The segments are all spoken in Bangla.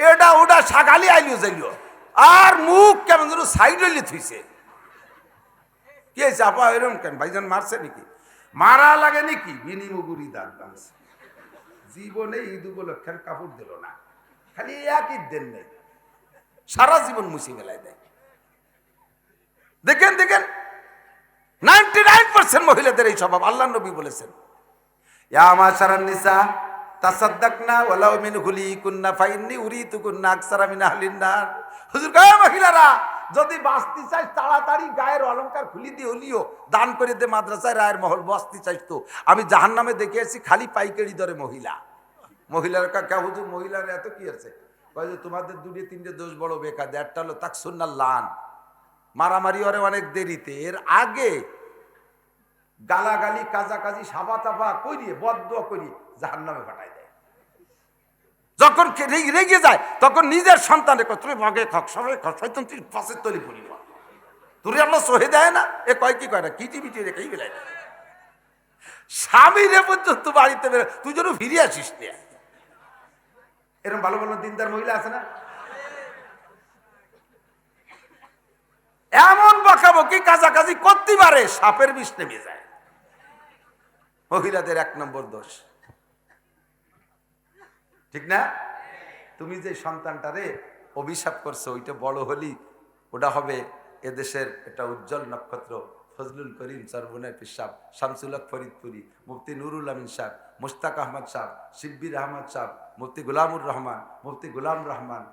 এটা ওটা সাগালি আইলিও যাইলিও আর মুখ কেমন যেন সাইড হইলে থুইছে। কি হয়েছে আপা এরকম কেন? ভাইজান মারছে নাকি? মারা লাগে নাকি? বিনিমুগুরি দান টানছে। জীবনে ঈদ উপলক্ষের কাপড় দিল না, খালি এক ঈদ দেন নেই, সারা জীবন মুছে ফেলায় দেয়। দেখেন দেখেন 99% মহিলাদের এই স্বভাব। আল্লাহ নবী বলেছেন, ইয়া মাশারান নিসা তাসাদ্দাকনা ওয়ালাউ মিন হুলিকুন্না ফাইন্নী উরিতুকুন্না আকসারা মিন আহলিন নার। হুজুর কয় মহিলারা যদি বাঁচতে চাই তাড়াতাড়ি গায়ের অলংকার খুলি দিয়ে হলিও দান করে দে, মাদ্রাসায় রায়ের মহল বাঁচতে চাইছ তো। আমি জাহান্নামে দেখে আসছি খালি পাইকারি দরে মহিলা। মহিলার কা হুজুর মহিলার এত কি আছে? কয় যে তোমাদের দুটো তিনটে দোষ বড় বেকার, একটা হলো তাকসুন্নাল লান, মারামারি ওরে অনেক দেরিতে, এর আগে গালাগালি কাজাকাজি সাবা তাবা করিয়ে বদদুয়া করিয়ে জাহান্নামে পাঠায় দেয়। যখন রেগে যায় তখন নিজের সন্তানের তুই ভাগে খাক সবাই খাক শয়তান তুই পাশের তলি পড়ি তুই আল্লাহ সহে দেয় না। এ কয় কি কয় না কিটি বিটি রেখেই বেলায় স্বামী রে পর্যন্ত বাড়িতে বেরো, তুই যেন ফিরে আসিস নে। এরকম ভালো ভালো দিনদার মহিলা আছে না? এমন বকাবকি কাজাকাজি করতে পারে সাপের বিষ নেমে যায়। মহিলাদের 1 নম্বর দোষ, ঠিক না? তুমি যে সন্তানটারে অভিশাপ করছো ওইটা বড় হলি ওটা হবে এদেশের একটা উজ্জ্বল নক্ষত্র। ফজলুল করিম সরবনের পিসাব, শামসুল হক ফরিদপুরি, মুফতি নুরুল আমিন সাহ, মুশতাক আহমদ সাহ, শিব্বির আহমদ সাহ, মুফতি গুলামুর রহমান, মুফতি গুলাম রহমান,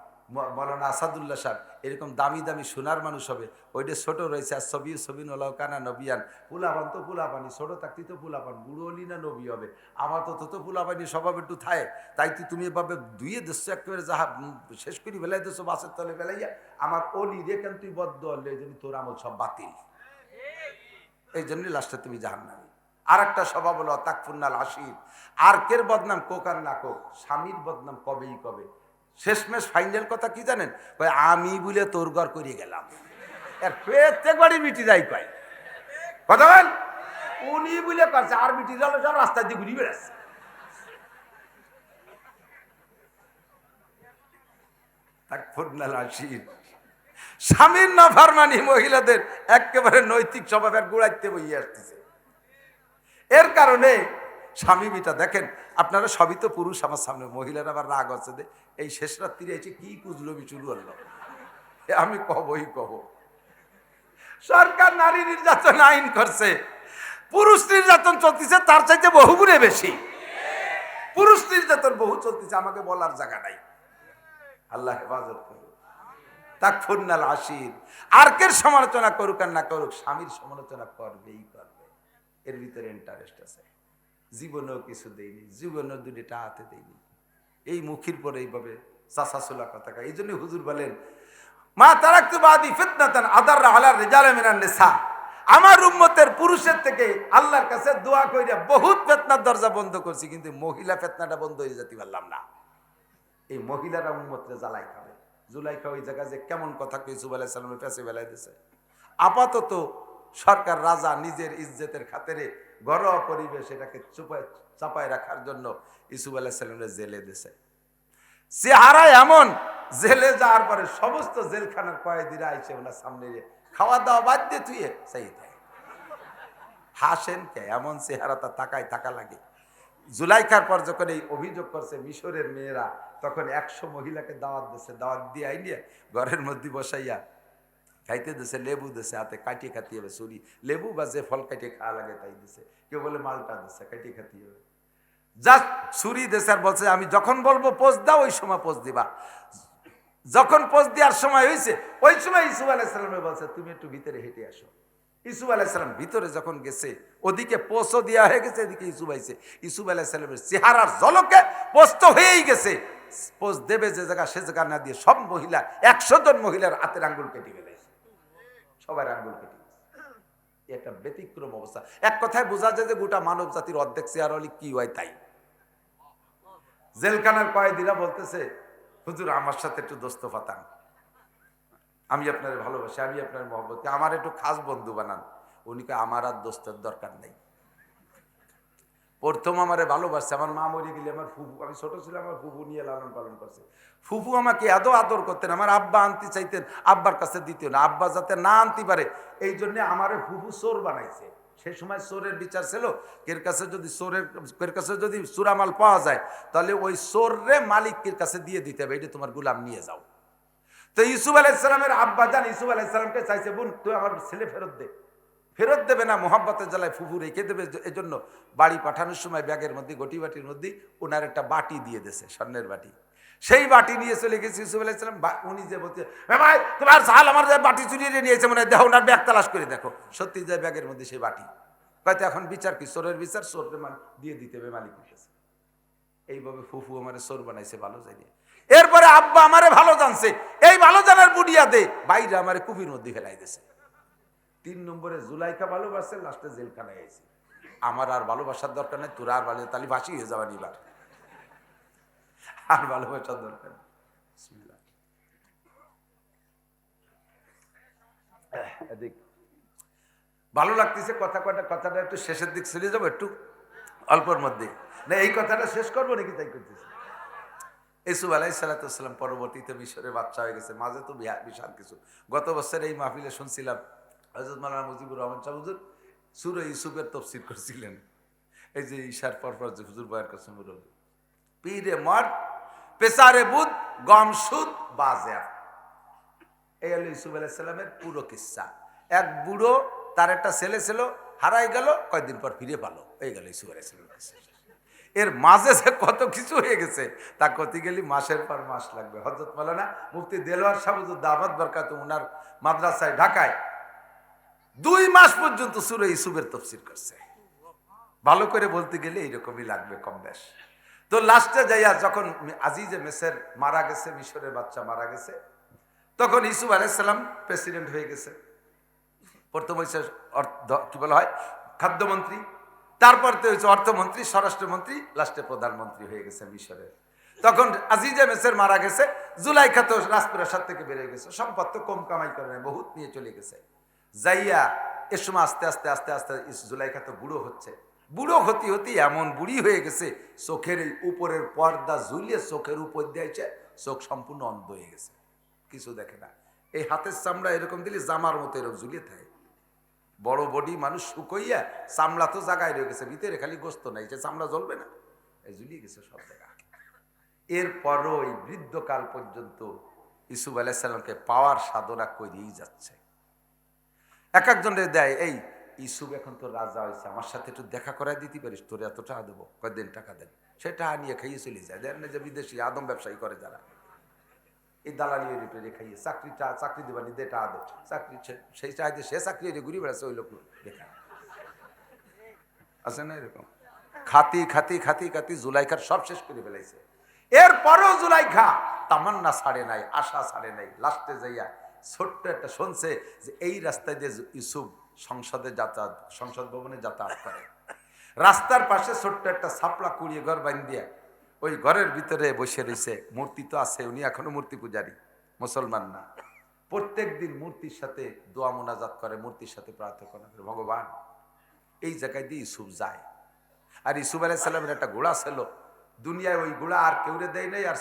মৌলানা আসাদুল্লাহ সাহ, এরকম দামি দামি সোনার মানুষ হবে। ওইটা ছোট রয়েছে আর ছবি ছবি নলাকানা নবিয়ান, পুলাপান তো পুলাপানি, ছোট থাকতেই তো পুলাপান, বুড়ো হলি না নবী হবে। আমার তো পুলাপানি স্বভাব একটু থায়, তাই তুমি এভাবে ধুয়ে দিচ্ছ একেবারে যাহা শেষ করি বেলাই দিচ্ছ বাসের তলে বেলাইয়া। আমার অলি রে কেন তুই বদ্ধ হলে এই জন্য তোর আমল সব বাতিল, এই জন্য লাস্টে তুমি জাহান্নামী। আর একটা স্বভাব হলো তাকফুন্নাল আশির, আর কের বদনাম কোক আর না কোক, স্বামীর বদনাম কবেই কবে। শেষমেশ ফাইনাল কথা কি জানেন? কয় আমি বলে তোর ঘর করে গেলাম। এর প্রত্যেক বাড়ি মিটি যাই কয় কথা বল, উনি বলে করছে আর মিটি গেল সব রাস্তা দিয়ে ঘুরি বেড়াচ্ছে। তাকফুন্নাল আশির, স্বামীর নাফরমানি মহিলাদের একেবারে নৈতিক স্বভাবের গোড়াইতে বইয়ে আসতেছে। এর কারণে স্বামী বিটা দেখেন আপনারা সবই তো পুরুষ, আমার সামনে মহিলারা আবার রাগ হচ্ছে যে এই শেষ রাত্রিরে এসে কি কুজলবি শুরু হলো। আমি কবই কব, সরকার নারী নির্যাতন আইন করছে, পুরুষ নির্যাতন চলতেছে তার চাইতে বহুগুণে বেশি। পুরুষ নির্যাতন বহু চলতেছে, আমাকে বলার জায়গা নাই। আল্লাহ হেফাজত করুন। তাকফুন্নাল আশির, আরকের সমালোচনা করুক আর না করুক, স্বামীর সমালোচনা করবেই করবে। এর ভিতরে ইন্টারেস্ট আছে। জীবনেও কিছু দেয়নি, জীবনেও দুটা হাতে দেয়নি, এই মুখের পরে এইভাবে চাষাচুলা কথা। এই জন্য হুজুর বলেন মা তারাকতু বাদি ফিতনাতান আদাররা আলা রিজালি মিনান নিসা, আমার উম্মতের পুরুষের থেকে আল্লাহর কাছে দোয়া কইরা বহুত ফিতনার দরজা বন্ধ করছি, কিন্তু মহিলা ফিতনাটা বন্ধ হয়ে যেতে পারলাম না। এই মহিলারা উম্মতরে জ্বালাই খাবে। জুলাইখা ওই জায়গায় যে কেমন কথা ইউসুফ আলাইহিস সালামের পেছে বেলাই দিছে। আপাতত সরকার রাজা নিজের ইজ্জতের খাতিরে ঘরোয়া পরিবেশ এটাকে চাপায় রাখার জন্য ইউসুফ আলাইহিস সালামের জেলে দিছে। চেহারা এমন, জেলে যাওয়ার পরে সমস্ত জেলখানার কয়েদিরা আইসে ওনার সামনে খাওয়া দাওয়া বাদ দিয়ে তুই সেই দেয়। হাসেন কে? এমন চেহারা তার তাকায় থাকা লাগে। জুলাইখার পর যখন এই অভিযোগ করছে মিশরের মেয়েরা, তখন 100 মহিলাকে দাওয়াত দিছে। দাওয়াত দিয়ে আইনিয়ে ঘরের মধ্যে বসাইয়া খাইতে দিছে, লেবু দিছে, হাতে কাটিয়ে খাতিয়ে হবে ছুরি, লেবু বা যে ফল কাটিয়ে খাওয়া লাগে তাই দিছে। কেউ বলে মালটা দিছে, কাটিয়ে খাতিয়ে হবে, জাস্ট ছুরি দিছে। আর বলছে আমি যখন বলবো পোজ দাও ওই সময় পোজ দিবা। যখন পোজ দেওয়ার সময় হয়েছে ওই সময় ইউসুফ আলাইহিস সালামে বলছে তুমি একটু ভিতরে হেঁটে আসো। ইউসুফ আলাইহিস সালাম ভিতরে যখন গেছে, ওদিকে পোস্টও দেওয়া হয়ে গেছে, এদিকে ইউসুফ আইছে। ইউসুফ আলাইহিস সালামের চেহারার ঝলকে পোস্ট হয়েই গেছে। পোস্ট দেবে যে জায়গা সে জায়গা না দিয়ে সব মহিলা 100 জন মহিলার হাতের আঙ্গুল কেটে ফেলেছে, সবার আঙ্গুল কেটে গেছে। এটা ব্যতিক্রম অবস্থা। এক কথায় বোঝা যায় যে গোটা মানব জাতির অর্ধেক চেহারা হলে কি হয় তাই। জেলখানার কয়েদিরা বলতেছে হুজুর আমার সাথে একটু দোস্ত পাতান, আমি আপনার ভালোবাসি, আমি আপনার মহব্বত, আমার একটু খাস বন্ধু বানান। উনি কয় আমার আর দোস্তের দরকার নেই। প্রথম আমারে ভালোবাসছে, আমার মা মরে গেলে আমার ফুফু, আমি ছোট ছিলাম, আমার ফুফু নিয়ে লালন পালন করছে। ফুফু আমাকে এত আদর করতেন, আমার আব্বা আনতে চাইতেন, আব্বার কাছে দিত না, আব্বা যাতে না আনতে পারে এই জন্য আমারে ফুফু চোর বানাইছে। সে সময় চোরের বিচার ছিল, কের কাছে যদি চোরামাল পাওয়া যায় তাহলে ওই চোররে মালিকের কাছে দিয়ে দিতে হবে, এটা তোমার গোলাম নিয়ে যাও। তো ইউসুফ আলাইহিসসালামের আব্বা জান ইউসুফ আলাইহিসসালামকে চাইছে, বোন তুই আমার ছেলে ফেরত দে। ফেরত দেবে না, মোহাব্বতের জ্বালায় ফুফু রেখে দেবে, এজন্য বাড়ি পাঠানোর সময় ব্যাগের মধ্যে গটি বাটির মধ্যে ওনার একটা বাটি দিয়ে দিয়েছে, স্বর্ণের বাটি। সেই বাটি নিয়ে চলে গেছে ইউসুফ আলাইহিসসালাম। উনি যে বলছে, ভাই তোমার সাল আমার বাটি চুরিয়ে নিয়েছে, মানে দেখো ওনার ব্যাগ তালাশ করে দেখো, সত্যি যায় ব্যাগের মধ্যে সেই বাটি। হয়তো এখন বিচার কি, চোরের বিচার, চোরকে দিয়ে দিতে হবে মালিকের কাছে। এইভাবে ফুফু আমারে চোর বানাইছে ভালো জানি। এরপরে আব্বা আমারে ভালো জানছে, এই ভালো জানার বুড়িয়া দে বাইরে আমারে কুপির মধ্যে ফেলাই দিয়েছে। 3 নম্বরে জুলাইখা ভালোবাসছে, লাস্টে জেলখানায় আইছে। আমার আর ভালোবাসার দরকার নেই, তোরা আর ভালো তালি ফাঁসি হয়ে যাবা নিবার, আর ভালোবাসার দরকার নেই। ভালো লাগতেছে কথা কয়টা, কথাটা একটু শেষের দিক চলে যাবো, একটু অল্পর মধ্যে না এই কথাটা শেষ করবো নাকি, তাই করতেছি। ইউসুফ আলাইহিসসালাম পরবর্তীতে মিশরের বাচ্চা হয়ে গেছে, মাঝে তো বিশাল কিছু। গত বছর এই মাহফিলে শুনছিলাম হযরত মাওলানা মুজিবুর রহমান সাহেব হুজুর সূরা ইউসুফের তাফসীর করছিলেন। এই যে ঈশার পরপর যে হুজুর বয়ান করছেন, পীরে মর পেসারে বুদ গম সুদ বাজেয়া, এই হলো ইউসুফ আলাইহিসসালামের পুরো কিসসা। এক বুড়ো, তার একটা ছেলে ছিল, হারাই গেল, কয়েকদিন পর ফিরে পালো, এই গেল ইউসুফ আলাইহিসসালামের কিসসা। এর মাঝে যে কত কিছু হয়ে গেছে তা করতে গেলে মাসের পর মাস লাগবে। হযরত মাওলানা মুফতি দেলোয়ার সাহেব দাওয়াত বরকাত উনার মাদ্রাসায় ঢাকায় 2 মাস পর্যন্ত সূরা ইউসুফের তাফসীর করছে। ভালো করে বলতে গেলে এইরকমই লাগবে কম বেশ। তো লাস্টে যাইয়া যখন আজিজে মিসর মারা গেছে, মিশরের বাচ্চা মারা গেছে, তখন ইউসুফ আলাইহিসসালাম প্রেসিডেন্ট হয়ে গেছে। প্রথম হয়েছে কি বলা হয় খাদ্যমন্ত্রী, তারপর তো হয়েছে অর্থমন্ত্রী, স্বরাষ্ট্রমন্ত্রী, লাস্টে প্রধানমন্ত্রী হয়ে গেছে মিশরের। তখন আজিজে মিসর মারা গেছে, জুলাইখা তো রাজপ্রাসাদ থেকে বেরিয়ে গেছে, সম্পদ তো কম কামাই করে না, বহুত নিয়ে চলে গেছে। যাইয়া এ সময় আস্তে আস্তে আস্তে আস্তে জুলাইখা তো বুড়ো হচ্ছে, বুড়ো হতে হতে এমন বুড়ি হয়ে গেছে, চোখের এই উপরের পর্দা ঝুলিয়ে চোখের উপর দিয়েছে, চোখ সম্পূর্ণ অন্ধ হয়ে গেছে, কিছু দেখে না। এই হাতের চামড়া এরকম দিলে জামার মতো এরকম ঝুলিয়ে থাকে, বড় বডি মানুষ শুকইয়া চামড়া তো জায়গায় রয়ে গেছে, ভিতরে খালি গোস্ত নাই, যে চামড়া জ্বলবে না, এই ঝুলিয়ে গেছে সব জায়গা। এরপরও এই বৃদ্ধকাল পর্যন্ত ইউসুফ আলাইহিসসালামকে পাওয়ার সাধনা করেই যাচ্ছে। এক একজনের দেয়, এই ইউসুফ এখন তো রাজা হয়েছে, আমার সাথে একটু দেখা করাই দিতে পারিস, তোর এত টাকা দেবো, কয়েকদিন টাকা দেন, সে টাকা নিয়ে খাইয়ে চলে যায়। দেন না যে বিদেশি আদম ব্যবসায়ী করে যারা, এই দালালি রেটে খাইয়ে চাকরি দেবানি দে টাকা দে, চাকরি সেই চাহিদা সে চাকরি ঘুরি বেড়াচ্ছে, ওই লোক দেখা আছে না এরকম। খাতি খাতি খাতি খাতি জুলাইখার সব শেষ করে ফেলাইছে। এরপরেও জুলাইখা তামান্না ছাড়ে নাই, আশা ছাড়ে নাই। লাস্টে যাইয়া ছোট্ট একটা শুনছে যে এই রাস্তায় দিয়ে ইউসুফ সংসদ ভবনে যাতায়াত করে, রাস্তার পাশে ছোট্ট একটা ছাপলা কুড়িয়ে ঘর বান্ধিয়া ওই ঘরের ভিতরে বসে রয়েছে। মূর্তি তো আছে, উনি এখনো মূর্তি পূজারী, মুসলমান না। প্রত্যেক দিন মূর্তির সাথে দোয়া মোনাজাত করে, মূর্তির সাথে প্রার্থনা করে, ভগবান এই জায়গায় দিয়ে ইউসুফ যায়। আর ইউসুফ আলাইহিসসালামের একটা ঘোড়া ছিল, দুনিয়ায় ওই ঘোড়া আর কেউ দেয় নাই, আর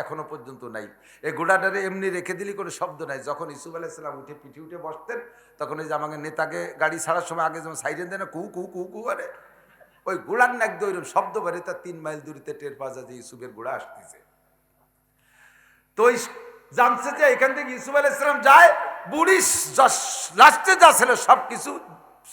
এখনো পর্যন্ত নাই। এই ঘোড়াটারে এমনি রেখে দিলে কোনো শব্দ নাই। যখন ইউসুফ আলাইহিসসালাম পিঠে উঠে বসতেন, তখন ওই যে আমাকে নেতাকে গাড়ি ছাড়ার সময় আগে যেমন সাইরেন দেয় না, কু কু কু কু করে, ওই ঘোড়ার নাক দিয়ে ওইরকম শব্দ করে, তার 3 মাইল দূরিতে টের পাওয়া যায় যে ইউসুফের ঘোড়া আসতেছে। তো জানছে যে এখান থেকে ইউসুফ আলাইহিসসালাম যায়, বুড়ি লাস্টে যা ছিল সব কিছু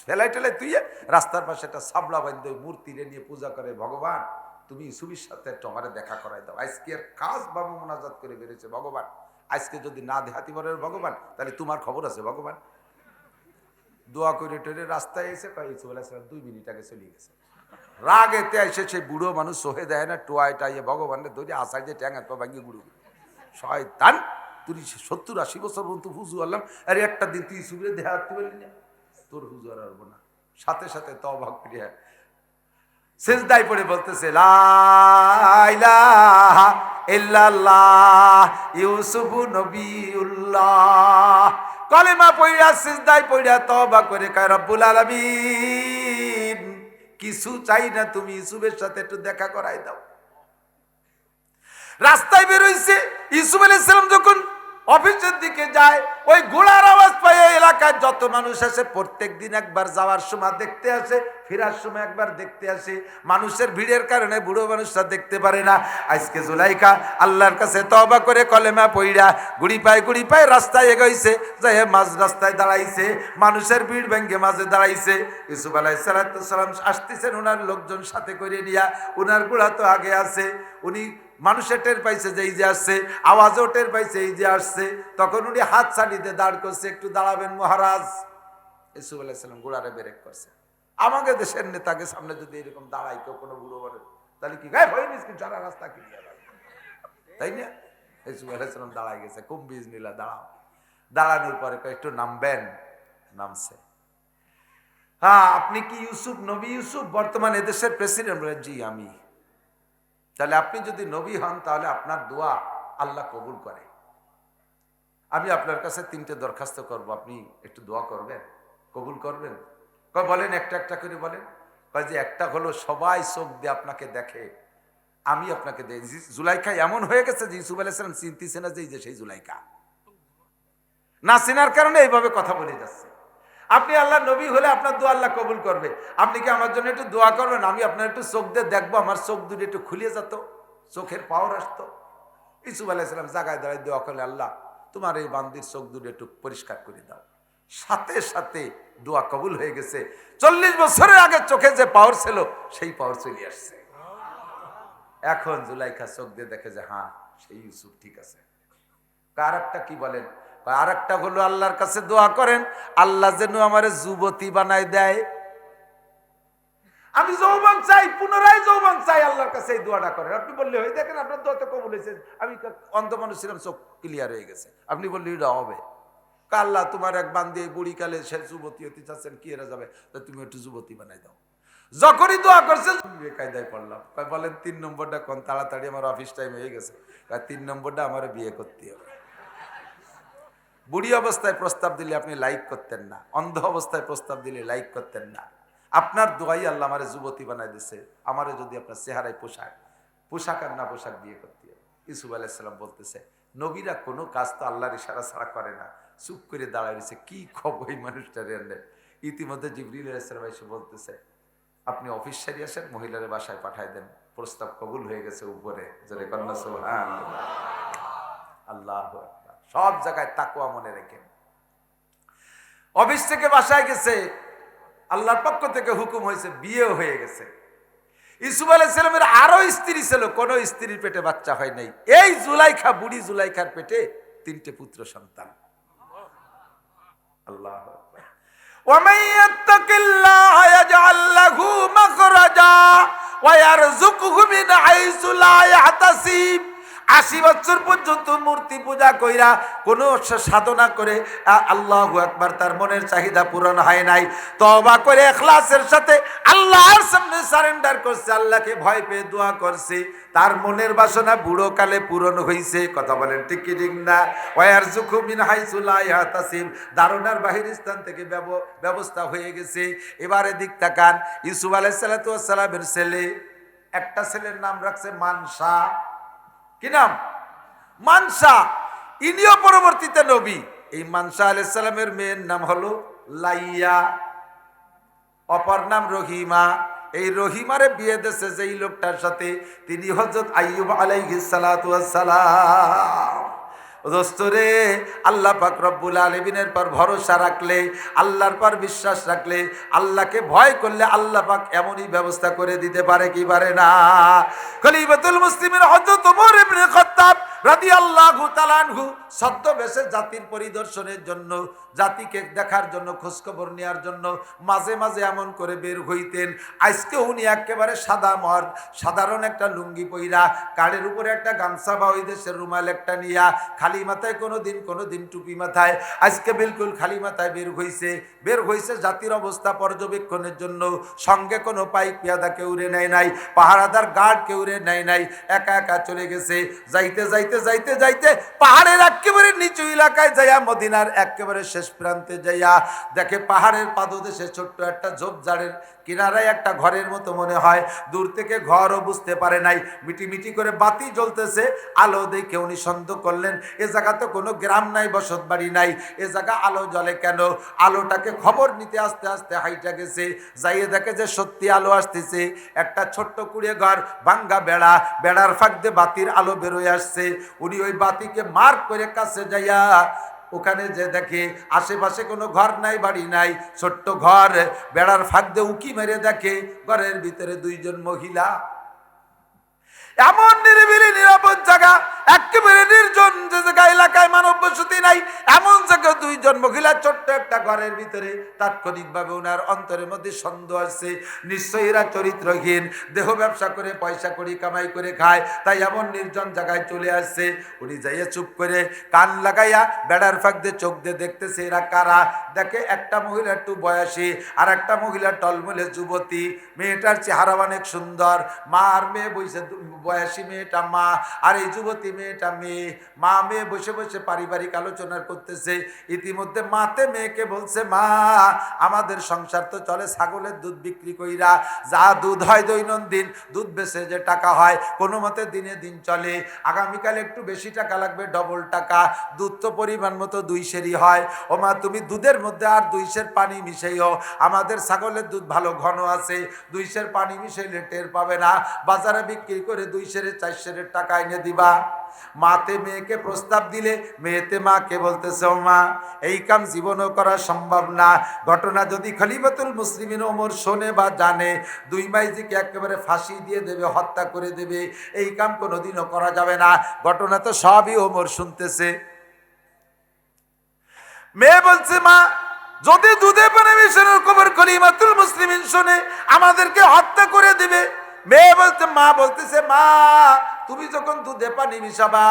ফেলাই টেলাই তুই রাস্তার পাশে একটা সাবলা বান্ধে মূর্তি নিয়ে পূজা করে, ভগবান তুমি ইউসুফের সাথে একটু আমারে দেখা করাই দাও। আজকে আর খাস বাবু মোনাজাত করে বেরিয়েছে, ভগবান আজকে যদি না দেখাতে পারে ভগবান, তাহলে তোমার খবর আছে ভগবান। দোয়া করে টেরে রাস্তায় এসে ইউসুফ আলাইহিসসালাম 2 মিনিট আগে চলে গেছে। রাগেতে এসে সেই বুড়ো মানুষ সহে দেয় না, টোয়াই টাইয়ে ভগবানের ধরে আশায় যে ট্যাঙা তো ভাঙিয়ে বুড়ো শয়তান, তুই 70-80 বছর পর্যন্ত হুজু আল্লাহ, আর একটা দিন তুই ইউসুফের দেহা হাঁটতে পারলি না, তোর হুজু আর আসবো না। সাথে সাথে তওবা করিয়া সিজদায় পড়ে বলতেছে, লা ইলাহা ইল্লাল্লাহ ইউসুফু নবিউল্লাহ। কলেমা পড়িয়া সিজদায় পড়িয়া তওবা করে কয়, রব্বুল আলামিন কিছু চাই না, তুমি ইউসুফের সাথে একটু দেখা করাই দাও। রাস্তায় বেরোইছে, ইউসুফ আলাইহিস সালাম যখন অফিসের দিকে যায়, ওই ঘোড়ার আওয়াজ পায় এলাকায় যত মানুষ আসে, প্রত্যেক দিন একবার যাওয়ার সময় দেখতে আসে, ফেরার সময় একবার দেখতে আসে। মানুষের ভিড়ের কারণে বুড়ো মানুষরা দেখতে পারে না। আজকে জুলাইখা আল্লাহর কাছে তওবা করে কলেমা পইড়া গুড়ি পায় রাস্তায় এগোইছে, যাই মাঝ রাস্তায় দাঁড়াইছে, মানুষের ভিড় ভেঙ্গে মাঝে দাঁড়াইছে। ইউসুফ আলাইহিস সালাম আসতেছেন ওনার লোকজন সাথে করে নিয়া, ওনার ঘোড়া তো আগে আছে। উনি মানুষের টের পাইছে যে এই যে আসছে, আওয়াজও টের পাইছে এই যে আসছে। তখন উনি হাত ছাড়িতে দাঁড় করছে, একটু দাঁড়াবেন মহারাজ। ইউসুফ আলাইহিস সালাম ঘোড়ারে ব্রেক করছে। আমাকে দেশের নেতাকে সামনে যদি এরকম দাঁড়াই কেউ কোনো বুড়ো বলে, তাহলে কি গায়ে ভয় নিস, সারা রাস্তা ক্লিয়ার, তাই না? ইউসুফ আলাইহিস সালাম দাঁড়াই গেছে, কুম্ভিজ নিলা দাঁড়াও। দাঁড়ানোর পরে একটু নামবেন, নামছে। হ্যাঁ, আপনি কি ইউসুফ, নবী ইউসুফ, বর্তমান এদেশের প্রেসিডেন্ট? বলে জি আমি। তাহলে আপনি যদি নবী হন তাহলে আপনার দোয়া আল্লাহ কবুল করে। আমি আপনার কাছে 3টে দরখাস্ত করব, আপনি একটু দোয়া করবেন, কবুল করবেন? বলেন, একটা একটা করে বলেন। যে একটা হলো সবাই চোখ দিয়ে আপনাকে দেখে, আমি আপনাকে দেই। জুলাইখা এমন হয়ে গেছে যে ইউসুফ আলাইহিস সালাম চিনতেছে না যে সেই জুলাইখা, না চেনার কারণে এইভাবে কথা বলে যাচ্ছে। আপনি আল্লাহ নবী হলে আপনার দোয়া আল্লাহ কবুল করবে। আপনি কি আমার জন্য একটু দোয়া করবেন? আমি আপনার একটু চোখ দিয়ে দেখবো, আমার চোখ দুটো একটু খুলে যেত, চোখের পাওয়ার আসতো। ইউসুফ আলাইহিস সালাম জায়গায় দাঁড়ায় দোয়া করলে, আল্লাহ তোমার এই বান্দির চোখ দুটো একটু পরিষ্কার করে দাও। সাথে সাথে দোয়া কবুল হয়ে গেছে। 40 বছরের আগে চোখে যে পাওয়ার ছিল সেই পাওয়ার চলে আসছে। এখন জুলাইখা চোখ দিয়ে দেখে যে হ্যাঁ, সেই ইউসুফ ঠিক আছে। আর একটা কি বলেন? আর একটা হলো আল্লাহর কাছে দোয়া করেন, আল্লাহ যেন আমার যুবতী বানায় দেয়। আমি যৌবন চাই, পুনরায় যৌবন চাই, আল্লাহর কাছে এই দোয়াটা করেন। আপনি বললে হয়ে দেখেন আপনার দোয়া তো কবুল হয়েছে। আমি অন্ধ মানুষ ছিলাম, চোখ ক্লিয়ার হয়ে গেছে। আপনি বললে এটা হবে। আল্লাহ তোমার এক বান্দি বুড়ি কালে সে যুবতী হতে চাচ্ছেন, কি এরা যাবে, তুমি একটু যুবতী বানাই দাও। যখনই দোয়া করছে কায়দায় পড়লাম। বলেন 3 নম্বরটা কোন? তাড়াতাড়ি আমার অফিস টাইম হয়ে গেছে। 3 নম্বরটা আমার বিয়ে করতে হবে। বুড়ি অবস্থায় প্রস্তাব দিলে আপনি লাইক করতেন না, অন্ধ অবস্থায় প্রস্তাব দিলে লাইক করতেন না। আপনার দোয়াই আল্লাহ আমারে যুবতী বানাই দিছে। আমারে যদি আপনার চেহারায় পোশাক আর না পোশাক বিয়ে করতে হবে। ইউসুফ আলাইহিস সালাম বলতেছে, নবীরা কোনো কাজ তো আল্লাহর ইশারা ছাড়া করে না। চুপ করে দাঁড়ায় রয়েছে, কি খবর এই মানুষটার। ইতিমধ্যে জিবরিল আলাইহিস সালাম এসে বলতেছে, আপনি অফিস সারি আসেন, মহিলার বাসায় পাঠাই দেন, প্রস্তাব কবুল হয়ে গেছে উপরে। জোরে কন্যা সুবহানাল্লাহ, আল্লাহু আকবার। সব জায়গায় তাকওয়া মনে রেখেন। অফিস থেকে বাসায় গেছে, আল্লাহর পক্ষ থেকে হুকুম হয়েছে, বিয়েও হয়ে গেছে। ইউসুফ আলাইহিস সালামের আরো স্ত্রী ছিল, কোন স্ত্রীর পেটে বাচ্চা হয় নাই। এই জুলাইখা, বুড়ি জুলাইখার পেটে 3টে পুত্র সন্তান। আল্লাহু আকবার। ومن يتق الله يجعل له مخرجا ويرزقه من حيث لا يحتسب। 80 বছর পর্যন্ত মূর্তি পূজা কইরা কোন সাধনা করে আল্লাহু আকবার তার মনের চাহিদা পূরণ হয় নাই। তওবা করে ইখলাসের সাথে আল্লাহর সামনে সারেন্ডার করছে, আল্লাহকে ভয় পেয়ে দোয়া করছে, তার মনের বাসনা বুড়ো কালে পূরণ হইছে। কথা বলেন ঠিক কি ঠিক না? ওয়ারযুকু মিন হাইসু লা ইয়াহতাসিব, দারুণার বাহির স্থান থেকে ব্যবস্থা হয়ে গেছে। এবারে দিক তাকান, ইউসুফ আলাইহিস সালাতু ওয়াস সালামের ছেলে, একটা ছেলের নাম রাখছে মানসা। কি নাম? মানসা। ইনিও পরবর্তীতে নবী। এই মানসা আলাইহিস সালামের মেয়ের নাম হলো লাইয়া, অপর নাম রহিমা। এই রহিমারে বিয়ে দিয়েছে যেই লোকটার সাথে, তিনি হযরত আইয়ুব আলাইহিস সালাতু ওয়াস সালাম। দোস্তরে, আল্লাহ পাক রব্বুল আলামিনের পর ভরসা রাখলে, আল্লাহর পর বিশ্বাস রাখলে, আল্লাহকে ভয় করলে আল্লাহ পাক এমনই ব্যবস্থা করে দিতে পারে, কি পারে না? খলিফাতুল মুসলিমিন হযরত ওমর ইবনে খাত্তাব রাদিয়াল্লাহু তাআলা আনহু ছদ্মবেশে জাতির পরিদর্শনের জন্য, জাতিকে দেখার জন্য, খোঁজখবর নেওয়ার জন্য মাঝে মাঝে এমন করে বের হইতেন। আজকে উনি একেবারে সাধারণ একটা লুঙ্গি পইরা, কাঁধের উপরে একটা গামছা বা ওই দেশের রুমাল একটা নিয়া, খালি মাথায় কোনোদিন টুপি মাথায়, আজকে বিলকুল খালি মাথায় বের হইছে জাতির অবস্থা পর্যবেক্ষণের জন্য। সঙ্গে কোনো পাইক পেয়াদা কেউ রে নেয় নাই, পাহারাদার গার্ড কেউ রে নেয় নাই, একা একা চলে গেছে। যাইতে পাহাড়ের একেবারে নিচু এলাকায় যাইয়া, মদিনার একেবারে শেষ প্রান্তে যাইয়া দেখে পাহাড়ের পাদদেশে ছোট্ট একটা ঝোপঝাড়ের কিনারায় একটা ঘরের মতো মনে হয়, দূর থেকে ঘরও বুঝতে পারে নাই, মিটি মিটি করে বাতি জ্বলতেছে, আলো দেখে উনি সন্দেহ করলেন এ জায়গা তো কোনো গ্রাম নাই, বসত বাড়ি নাই, এ জায়গা আলো জ্বলে কেন? আলোটাকে খবর নিতে আস্তে আস্তে হাইটা গেছে, যাইয়ে দেখে যে সত্যি আলো আসতেছে, একটা ছোট্ট কুড়ে ঘর, ভাঙ্গা বেড়া, বেড়ার ফাঁক দিয়ে বাতির আলো বেরোয় আসছে। উনি ওই বাতিকে মার্ক করে কাছে যাইয়া ওখানে যে দেখে আশেপাশে কোনো ঘর নাই, বাড়ি নাই, ছোট্ট ঘর, বেড়ার ফাঁক দিয়ে উকি মেরে দেখে ঘরের ভিতরে দুইজন মহিলা। এমন নিরিবিলি নিরাপদ জায়গা, একেবারে নির্জন, যে জায়গা এলাকায় মানব বসতি নাই, এমন জায়গায় দুইজন মহিলা ছোট্ট একটা ঘরের ভিতরে। তাৎক্ষণিকভাবে ওনার অন্তরের মধ্যে সন্দেহ আসছে, নিশ্চয়ই এরা চরিত্রহীন, দেহ ব্যবসা করে পয়সা করি কামাই করে খায়, তাই এমন নির্জন জায়গায় চলে আসছে। উনি যাইয়া চুপ করে কান লাগাইয়া বেড়ার ফাঁক দিয়ে চোখ দিয়ে দেখতেছে এরা কারা। দেখে একটা মহিলা একটু বয়সী, আর একটা মহিলা টলমলে যুবতী, মেয়েটার চেহারা অনেক সুন্দর, মা আর মেয়ে বসে, বয়সী মেয়েটা মা আর এই যুবতী মেয়েটা মেয়ে। মা মেয়ে বসে বসে পারিবারিক আলোচনা করতেছে। ইতিমধ্যে মাতে মেয়েকে বলছে, মা আমাদের সংসার তো চলে ছাগলের দুধ বিক্রি কইরা, যা দুধ হয় দৈনন্দিন, দুধ বেচে যে টাকা হয় কোনো মতে দিনে দিন চলে, আগামীকাল একটু বেশি টাকা লাগবে, ডবল টাকা, দুধ তো পরিমাণ মতো 2 সেরই হয়। ও মা তুমি দুধের মধ্যে আর 2 সের পানি মিশাইও, আমাদের ছাগলের দুধ ভালো ঘন আছে, 2 সের পানি মিশাইলে টের পাবে না, বাজারে বিক্রি করে 2 সেরের 4 সেরের টাকা এনে দিবা। মাতে মেয়েকে প্রস্তাব দিলে মেয়েতে মাকে বলতেছে, ও মা এই কাম জীবনও করা সম্ভব না, ঘটনা যদি খলিফাতুল মুসলিমিন ওমর শোনে বা জানে, 2 মাইজিকে একেবারে ফাঁসি দিয়ে দেবে, হত্যা করে দেবে, এই কাম কোনোদিনও করা যাবে না, ঘটনা তো সবই ওমর শুনতেছে। মেয়ে বলছে, মা যদি দুধে পানি মিশানোর খবর খলিফাতুল মুসলিমিন শুনে আমাদেরকে হত্যা করে দিবে। মেয়ে বলতে, মা বলতেছে, মা তুমি যখন দুধে পানি মিশাবা,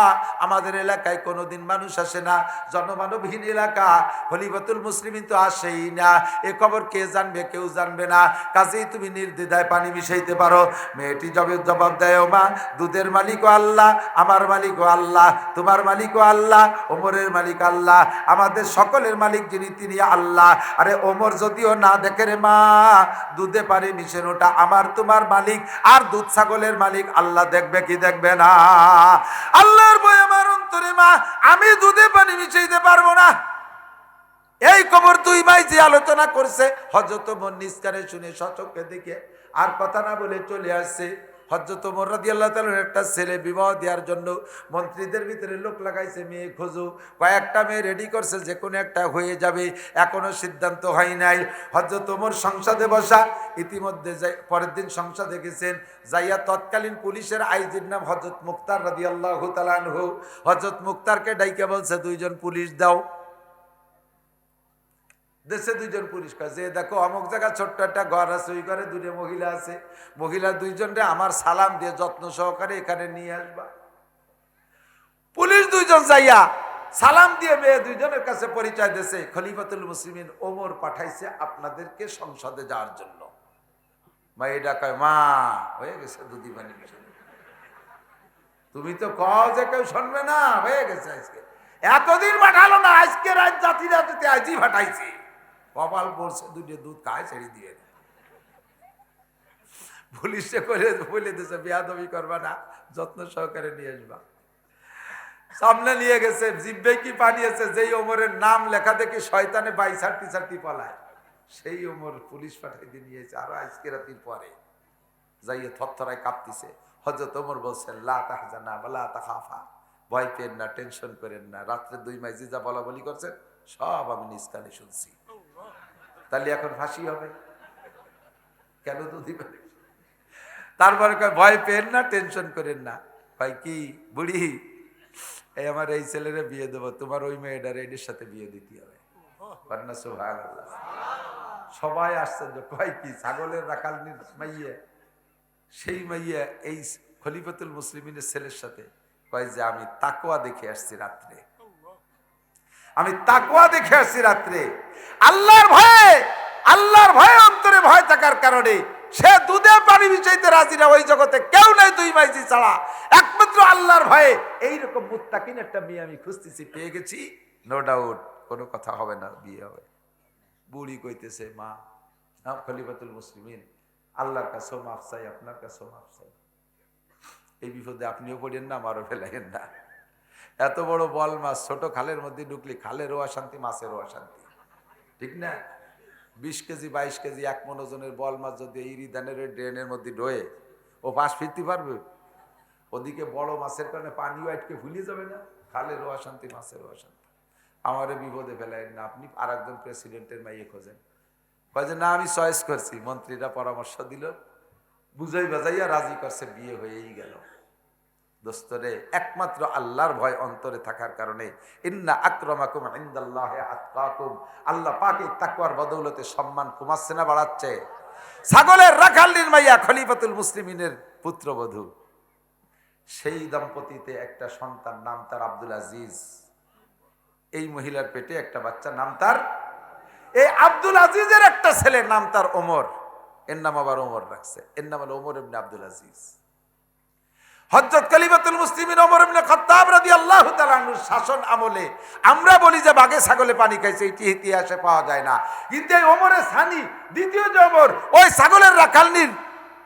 আমাদের এলাকায় কোনোদিন মানুষ আসে না, জনমানবহীন এলাকা, খলিফাতুল মুসলিমিন তো আসেই না, এ খবর কে জানবে? কেউ জানবে না, কাজেই তুমি নির্দ্বিধায় পানি মিশাইতে পারো। মেয়েটি জবাব দেয়, ও মা দুধের মালিকও আল্লাহ, আমার মালিকও আল্লাহ, তোমার মালিকও আল্লাহ, ওমরের মালিক আল্লাহ, আমাদের সকলের মালিক যিনি তিনি আল্লাহ। আরে ওমর যদিও না দেখে রে মা, দুধে পানি মিশানোটা আমার তোমার মালিক, আর দুধ ছাগলের মালিক আল্লাহ দেখবে কি দেখবে না? আল্লাহর ভয় আমার অন্তরে মা, আমি দুধে পানি মিশাইতে পারবো না। এই খবর 2 ভাই যে আলোচনা করছে, হযরত ওমর নিজ কানে শুনে সচক্ষে দেখে আর কথা না বলে চলে আসছে। হযরত ওমর রাদিয়াল্লাহু তাআলার একটা ছেলে বিবাহ দেওয়ার জন্য মন্ত্রীদের ভিতরে লোক লাগাইছে, মেয়ে খোঁজো, কয়েকটা মেয়ে রেডি করছে, যে কোনো একটা হয়ে যাবে, এখনো সিদ্ধান্ত হয় নাই। হযরত ওমর সংসদে বসা, ইতিমধ্যে পরের দিন সংসদে গেছেন, যাইয়া তৎকালীন পুলিশের আইজির নাম হযরত মুখতার রাদিয়াল্লাহু তাআলা আনহু, হযরত মুখতারকে ডাইকে বলছে 2 জন পুলিশ দাও। দেশে 2 জন পুলিশ কাছে, দেখো অমুক জায়গা ছোট্ট একটা ঘর আছে, ওই ঘরে 2 মহিলা আছে, মহিলা 2 জনরে আমার সালাম দিয়ে যত্ন সহকারে এখানে নিয়ে আসবা। পুলিশ 2 জন যাইয়া সালাম দিয়ে মেয়ে 2 জনের কাছে পরিচয় দিয়েছে, খলিফাতুল মুসলিমিন ওমর পাঠাইছে আপনাদেরকে সংসদে যাওয়ার জন্য। মেয়েটা কয়, মা হয়ে গেছে দুধি পানি মিশানো, তুমি তো কও যে কেউ শুনবে না, হয়ে গেছে আজকে, এতদিন পাঠালো না, আজকে রাত জাতি রাতে আজই পাঠাইছি, কপাল পড়ছে 2 দুধ খায় ছেড়ে দিয়ে। পুলিশে করে বলে দিয়েছে বেয়াদবি করবা না, যত্ন সহকারে নিয়ে আসবা। সামনে নিয়ে গেছে, জিব্বে কি পানিয়েছে, যেই ওমরের নাম লেখা দেখি শয়তানে 22 পলায়, সেই ওমর পুলিশ পাঠাই দিয়ে নিয়েছে। আরো আজকে রাতির পরে যাইয়ে থরথরায় কাঁপতিছে। হযরত ওমর বলছেন, লা তাহজানা ওয়ালা তাখাফা, ভয় পেন না, টেনশন করেন না, রাত্রে 2 মাইজি যা বলা বলি করছেন সব আমি নিজ কানে শুনছি। তাহলে এখন ফাঁসি হবে কেন? তো দিবেন। তারপরে কয়, ভয় পেন না, টেনশন করেন না। ভাই কি বুড়ি, এই আমার এই ছেলেরে বিয়ে দেবো, তোমার ওই মেয়েটার এদের সাথে বিয়ে দিতে হবে। সুবহানাল্লাহ। সবাই আশ্চর্য, কয় কি ছাগলের রাখাল মাইয়া, সেই মাইয়া এই খলিফাতুল মুসলিমিনের ছেলের সাথে? কয় যে আমি তাকওয়া দেখে আসছি রাত্রে, আমি তাকওয়া দেখে আসছি রাত্রে, আল্লাহর ভয়ে, আল্লাহর ভয়ে অন্তরে ভয় থাকার কারণে সে দুধে পানি মিশাইতে রাজি না। ওই জগতে কেউ নাই 2 মাইজি ছাড়া, একমাত্র আল্লাহর ভয়ে এইরকম মুত্তাকিন একটা মেয়ে আমি খুঁজতেছি, পেয়ে গেছি, নো ডাউট, কোনো কথা হবে না, বিয়ে হবে। বুড়ি কইতেছে, মা খলিফাতুল মুসলিমিন, আল্লাহর কাছেও মাফ চাই, আপনার কাছেও মাফ চাই। এই বিপদে আপনিও পড়েন না, আমারও ফেলাইেন না। এত বড় বল মাছ ছোট খালের মধ্যে ঢুকলে খালেরও অশান্তি, মাছেরও অশান্তি, ঠিক না? 20 কেজি 22 কেজি 1 মণ ওজনের বল মাছ যদি এই রিদানের ড্রেনের মধ্যে ঢোয়ে, ও পাশ ফিরতে পারবে? ওদিকে বড় মাছের কারণে পানিও আটকে ভুলে যাবে না, খালেরও অশান্তি, মাছেরও অশান্তি। আমারে বিপদে ফেলাইন না, আপনি আর একজন প্রেসিডেন্টের মাইয়ে খোঁজেন। কয় যে না আমি চয়েস করছি, মন্ত্রীরা পরামর্শ দিল, বুঝাই বাজাইয়া রাজি করছে, বিয়ে হয়েই গেল। দোস্তরে, একমাত্র আল্লাহর ভয় অন্তরে থাকার কারণে ইন্না আকরামাকুম ইনদাল্লাহি আতকাকুম, আল্লাহ পাক এই তাকওয়ার বদৌলতে সম্মান কমাচ্ছে না বাড়াচ্ছে? ছাগলের রাখালির মাইয়া খলিফাতুল মুসলিমিনের পুত্রবধূ, সেই দম্পতিতে একটা সন্তান, নাম তার আব্দুল আজিজ। এই মহিলার পেটে একটা বাচ্চা, নাম তার, এই আব্দুল আজিজের একটা ছেলে, নাম তার ওমর। এর নাম আবার ওমর রাখছে, এর নাম হলো ওমর ইবনে আব্দুল আজিজ। হযরত খলিফাতুল মুসলিমিন ওমর ইবনে খাত্তাব রাদিয়াল্লাহু তাআলা আনহুর শাসন আমলে আমরা বলি যে বাঘে ছাগলে পানি খাইছে, এটি ইতিহাসে পাওয়া যায় না। কিন্তু এই ওমরের সানি, দ্বিতীয় যে ওমর, ওই ছাগলের রাখালনির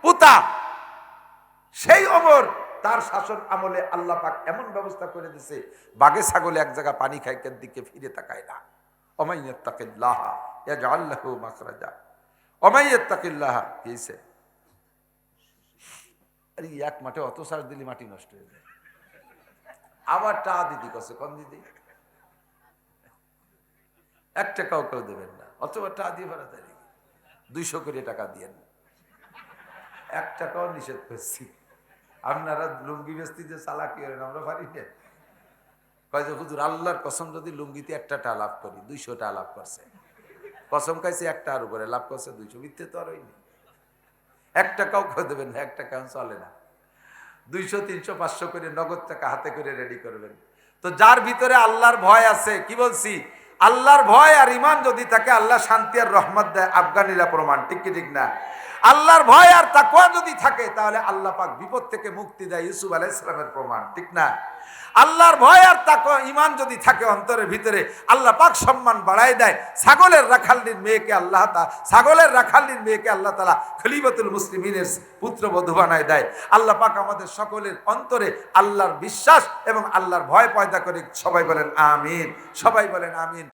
পুতা, সেই ওমর, তার শাসন আমলে আল্লাহ পাক এমন ব্যবস্থা করে দিয়েছে, বাঘে ছাগলে এক জায়গা পানি খায়, কেন দিকে ফিরে তাকায় না। ওমাই ইয়াত্তাকিল্লাহ ইয়াজআল লাহু মাখরাজা, ওমাই ইয়াত্তাকিল্লাহ। কিছে আরে এক মাঠে অত সার দিলি মাটি নষ্ট হয়ে যায়। আবার টা দিদি কছে, কোন দিদি? 1 টাকাও কেউ দেবেন না, অথবা টা দিয়ে ফেরা যায় 200 করে টাকা দিয়ে, 1 টাকাও নিষেধ করছি। আপনারা লুঙ্গি বেচতে যে চালাকি করেন, আমরা পারি না। কয় যে হুজুর আল্লাহর কসম, যদি লুঙ্গিতে 1 টা লাভ করি, 200 টা লাভ করছে। কসম খাইছে 1টার উপরে লাভ করছে 200, মিথ্যে তো আর হয়নি। 1 টাকাও কেউ দেবেন না, 1 টাকা চলে না। 200 300 500 করে নগদ টাকা হাতে করে রেডি করবেন। তো যার ভিতরে আল্লাহর ভয় আছে, কি বলছি, আল্লাহর ভয় আর ইমান যদি থাকে, আল্লাহ শান্তি আর রহমত দেয়, আফগানিরা প্রমাণ, ঠিক কি ঠিক না? আল্লাহর ভয় আর তাকওয়া যদি থাকে, তাহলে আল্লাহ পাক বিপদ থেকে মুক্তি দেয়, ইউসুফ আলাইহিস সালামের প্রমাণ, ঠিক না? আল্লাহর ভয় আর তাকওয়া ইমান যদি থাকে অন্তরের ভিতরে, আল্লাহ পাক সম্মান বাড়ায় দেয়। ছাগলের রাখালনির মেয়েকে আল্লাহ তাআলা খলিফাতুল মুসলিমিনের পুত্রবধূ বানায় দেয়। আল্লাহ পাক আমাদের সকলের অন্তরে আল্লাহর বিশ্বাস এবং আল্লাহর ভয় পয়দা করে। সবাই বলেন আমিন, সবাই বলেন আমিন।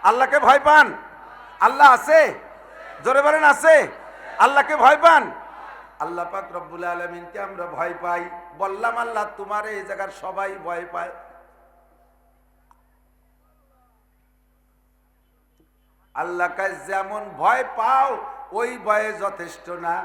আল্লাহকে ভয় পান? আল্লাহ আছে? জোরে বলেন আছে? আল্লাহকে ভয় পান? আল্লাহ পাক রব্বুল আলামিনকে আমরা ভয় পাই। বললাম আল্লাহ তোমার এই জায়গার সবাই ভয় পায়। আল্লাহকে যেমন ভয় পাও ওই ভয়ে যথেষ্ট না।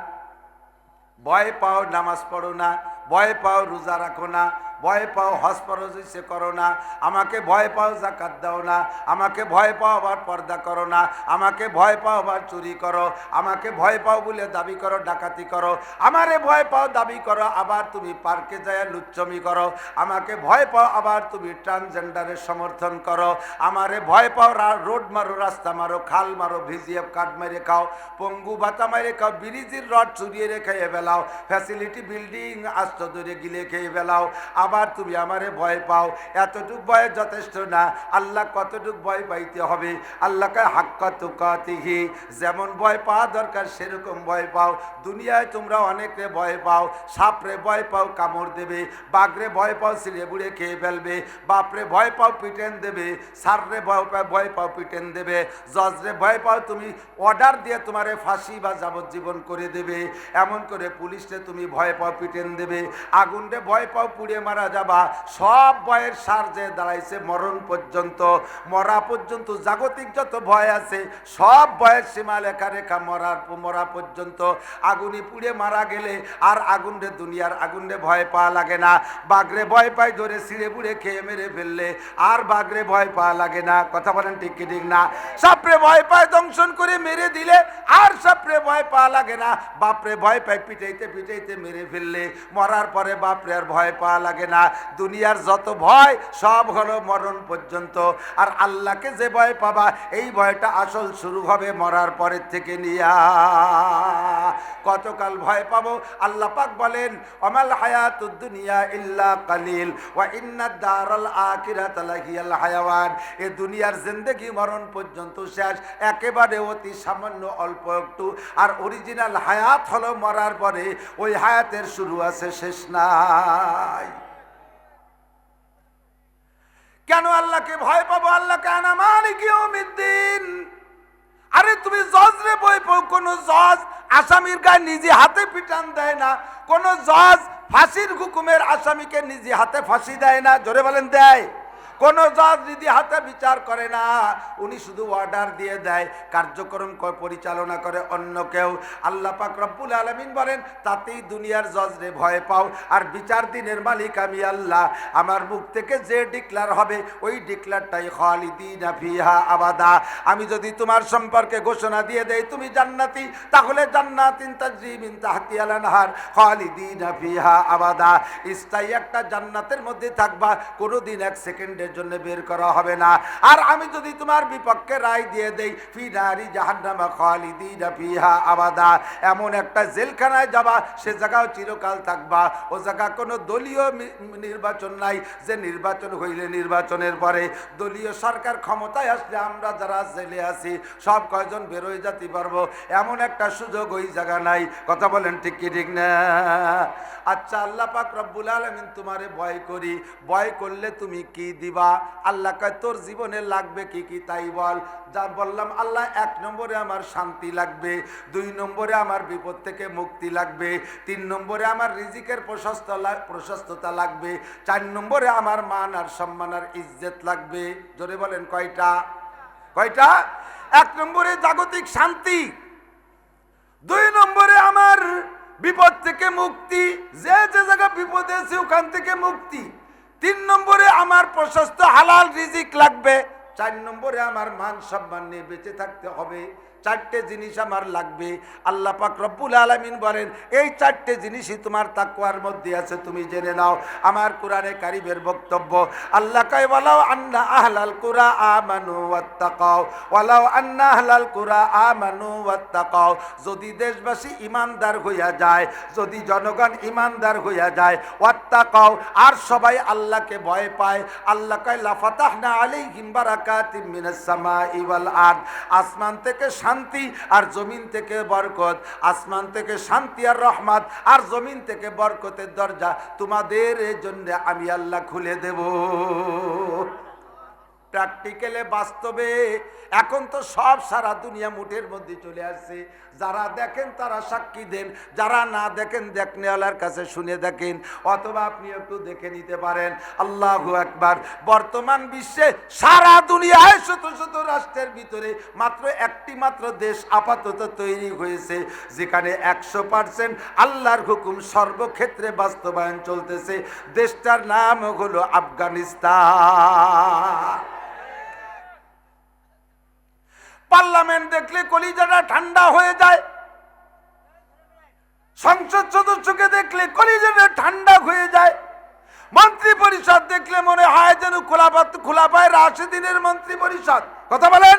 ভয় পাও নামাজ পড়ো না, ভয় পাও রোজা রাখো না, ভয় পাও হজ ফরজ হইছে করো না, আমাকে ভয় পাও যাকাত দাও না, আমাকে ভয় পাও আবার পর্দা করো না, আমাকে ভয় পাও আবার চুরি করো, আমাকে ভয় পাও বলে দাবি করো ডাকাতি করো, আমারে ভয় পাও দাবি করো আবার তুমি পার্কে যায় লুচ্চমি করো, আমাকে ভয় পাও আবার তুমি ট্রান্সজেন্ডারের সমর্থন করো, আমারে ভয় পাও রোড মারো, রাস্তা মারো, খাল মারো, ভিজিএফ কাঠ মেরে খাও, পঙ্গু বাতা মেরে খাও, ব্রিজের রড চুরিয়ে রেখে ফেলাও, ফ্যাসিলিটি বিল্ডিং আস্ত ধরে গিলে খেয়ে ফেলাও, আবার তুমি আমারে ভয় পাও। এতটুক ভয় যথেষ্ট না, আল্লাহ কতটুক ভয় পাইতে হবে? আল্লাহকে হাক্কা তুকাতিহি, যেমন ভয় পাওয়া দরকার সেরকম ভয় পাও। দুনিয়ায় তোমরা অনেকে ভয় পাও, সাপরে ভয় পাও কামড় দেবে, বাঘরে ভয় পাও ছিঁড়ে বুড়ে খেয়ে ফেলবে, বাপরে ভয় পাও পিটেন দেবে, সাররে ভয় পাও পিটেন দেবে, জজরে ভয় পাও তুমি অর্ডার দিয়ে তোমারে ফাঁসি বা যাবজ্জীবন করে দেবে, এমন করে পুলিশে তুমি ভয় পাও পিটেন দেবে, আগুনরে ভয় পাও পুড়ে মারা যাবা। সব ভয়ের সার যে দাঁড়াইছে মরণ পর্যন্ত, মরা পর্যন্ত জাগতিক যত ভয় আছে সব ভয়ের সীমা লেখা রেখা মরা পর্যন্ত। আগুনে পুড়ে মারা গেলে আর আগুনরে দুনিয়ার আগুনরে ভয় পাওয়া লাগে না, বাঘরে ভয় পায় ধরে ছিঁড়ে বুড়ে খেয়ে মেরে ফেললে আর বাঘরে ভয় পাওয়া লাগে না। কথা বলেন ঠিক কি ঠিক না? সাপরে ভয় পায় দংশন করে মেরে দিলে আর সাপরে ভয় পাওয়া লাগে না, বাপরে ভয় পায় পিটাইতে পিটাইতে মেরে ফেললে মরার পরে বাপরে আর ভয় পাওয়া লাগে না। দুনিয়ার যত ভয় সব হলো মরণ পর্যন্ত, আর আল্লাহকে যে ভয় পাবা এই ভয়টা আসল শুরু হবে মরার পরের থেকে নিয়া। কতকাল ভয় পাবো? আল্লাহ পাক বলেন আমাল হায়াতুদ দুনিয়া ইল্লা কালিল ওয়া ইন্নাদ দারাল আখিরাতা লাহিয়াল হায়াওয়ান। এ দুনিয়ার জিন্দেগি মরণ পর্যন্ত শেষ, একেবারে অতি সামান্য অল্প একটু, আর অরিজিনাল হায়াত হলো মরার পরে, ওই হায়াতের শুরু আছে শেষ নাই। কেন আল্লাহকে ভয় পাবো? আল্লাহকে আনা মালিক ইয়াউমিদ্দিন। আরে তুমি জজরে ভয় পাও, কোন জজ আসামির গায়ে নিজে হাতে পিটান দেয় না, কোন জজ ফাঁসির হুকুমের আসামিকে নিজে হাতে ফাঁসি দেয় না। জোরে বলেন দেয়? কোন জজ যদি হাতে বিচার করে না, উনি শুধু অর্ডার দিয়ে দেয়, কার্যক্রম পরিচালনা করে অন্য কেউ। আল্লাহ পাক রব্বুল আলামিন বলেন তাতেই দুনিয়ার জজরে ভয় পাও, আর বিচার দিনের মালিক আমি আল্লাহ। আমার মুখ থেকে যে ডিক্লার হবে ওই ডিক্লারটাই খালিদিনা ফিহা আবাদা। আমি যদি তোমার সম্পর্কে ঘোষণা দিয়ে দেই তুমি জান্নাতি, তাহলে জান্নাতিন তাজরি মিন তাহতিহাল আনহার খালিদিনা ফিহা আবাদা। স্থায়ী একটা জান্নাতের মধ্যে থাকবা, কোনোদিন এক সেকেন্ডের জন্য বের করা হবে না। আর আমি যদি তোমার বিপক্ষে রায় দিয়ে দেই ফি নারি জাহান্নামা খালিদিনা ফিহা আবাদা, এমন একটা জেলখানায় যাবা সে জায়গাও চিরকাল থাকবা। ও জায়গা কোনো দলীয় নির্বাচন নাই যে নির্বাচন হইলে নির্বাচনের পরে দলীয় সরকার ক্ষমতায় আসলে আমরা যারা জেলে আছি সব কয়জন বের হয়ে যেতে পারবো, এমন একটা সুযোগ ওই জায়গা নাই। কথা বলেন ঠিক কি ঠিক না? আচ্ছা, আল্লাহ পাক রব্বুল আলামিন তোমারে ভয় করি, ভয় করলে তুমি কি দিবা? আল্লাহ কয় তোর জীবনে লাগবে কি কি তাই বল। যা বললাম আল্লাহ, 1 নম্বরে আমার শান্তি লাগবে, 2 নম্বরে আমার বিপদ থেকে মুক্তি লাগবে, 3 নম্বরে আমার রিজিকের প্রশস্ততা লাগবে, 4 নম্বরে আমার মান আর সম্মান আর ইজ্জত লাগবে। জোরে বলেন কয়টা? কয়টা? 1 নম্বরে জাগতিক শান্তি, 2 নম্বরে আমার বিপদ থেকে মুক্তি, যে যে জায়গা বিপদে আছে ওখান থেকে মুক্তি, 3 নম্বরে আমার প্রশস্ত হালাল রিজিক লাগবে, 4 নম্বরে আমার মান সম্মান নিয়ে বেঁচে থাকতে হবে। 4টে জিনিস আমার লাগবে। আল্লাহ পাক রব্বুল আলামিন বলেন এই 4টে জিনিসই তোমার তাকওয়ার মধ্যে আছে, তুমি জেনে নাও। আমার কোরআনে কারিমের বক্তব্য, আল্লাহ কয় ওয়ালাউ আন্না আহলাল কুরা আমানু ওয়াত্তাকাও, ওয়ালাউ আন্না আহলাল কুরা আমানু ওয়াত্তাকাও, যদি দেশবাসী ইমানদার হইয়া যায়, যদি জনগণ ইমানদার হইয়া যায়, ওয়াত্তাকাও আর সবাই আল্লাহকে ভয় পায়, আল্লাহ কয় লাফাতাহনা আলাইহিম বারাকাতিম মিনাস সামাই ওয়াল আরদ, আসমান থেকে শান্তি আর জমিন থেকে বরকত, আসমান থেকে শান্তি আর রহমত আর জমিন থেকে বরকতের দরজা তোমাদের জন্য আমি আল্লাহ খুলে দেব। প্র্যাকটিক্যালে বাস্তবে এখন তো সব সারা দুনিয়া মুঠের মধ্যে চলে আসছে। যারা দেখেন তারা সাক্ষী দেন, যারা না দেখেন দেখনেওয়ালার কাছে শুনে দেখেন, অথবা আপনি একটু দেখে নিতে পারেন। আল্লাহু আকবার। বর্তমান বিশ্বে সারা দুনিয়ায় শত শত রাষ্ট্রের ভিতরে মাত্র একটি মাত্র দেশ আপাতত তৈরি হয়েছে যেখানে 100% আল্লাহর হুকুম সর্বক্ষেত্রে বাস্তবায়ন চলতেছে। দেশটার নাম হলো আফগানিস্তান। পার্লামেন্ট দেখলে কলিজাটা ঠান্ডা হয়ে যায়, সংসদ সদস্যকে দেখলে কলিজাটা ঠান্ডা হয়ে যায়, মন্ত্রী পরিষদ দেখলে মনে হয় যেন খোলাফায়ে রাশিদিনের মন্ত্রী পরিষদ। কথা বলেন।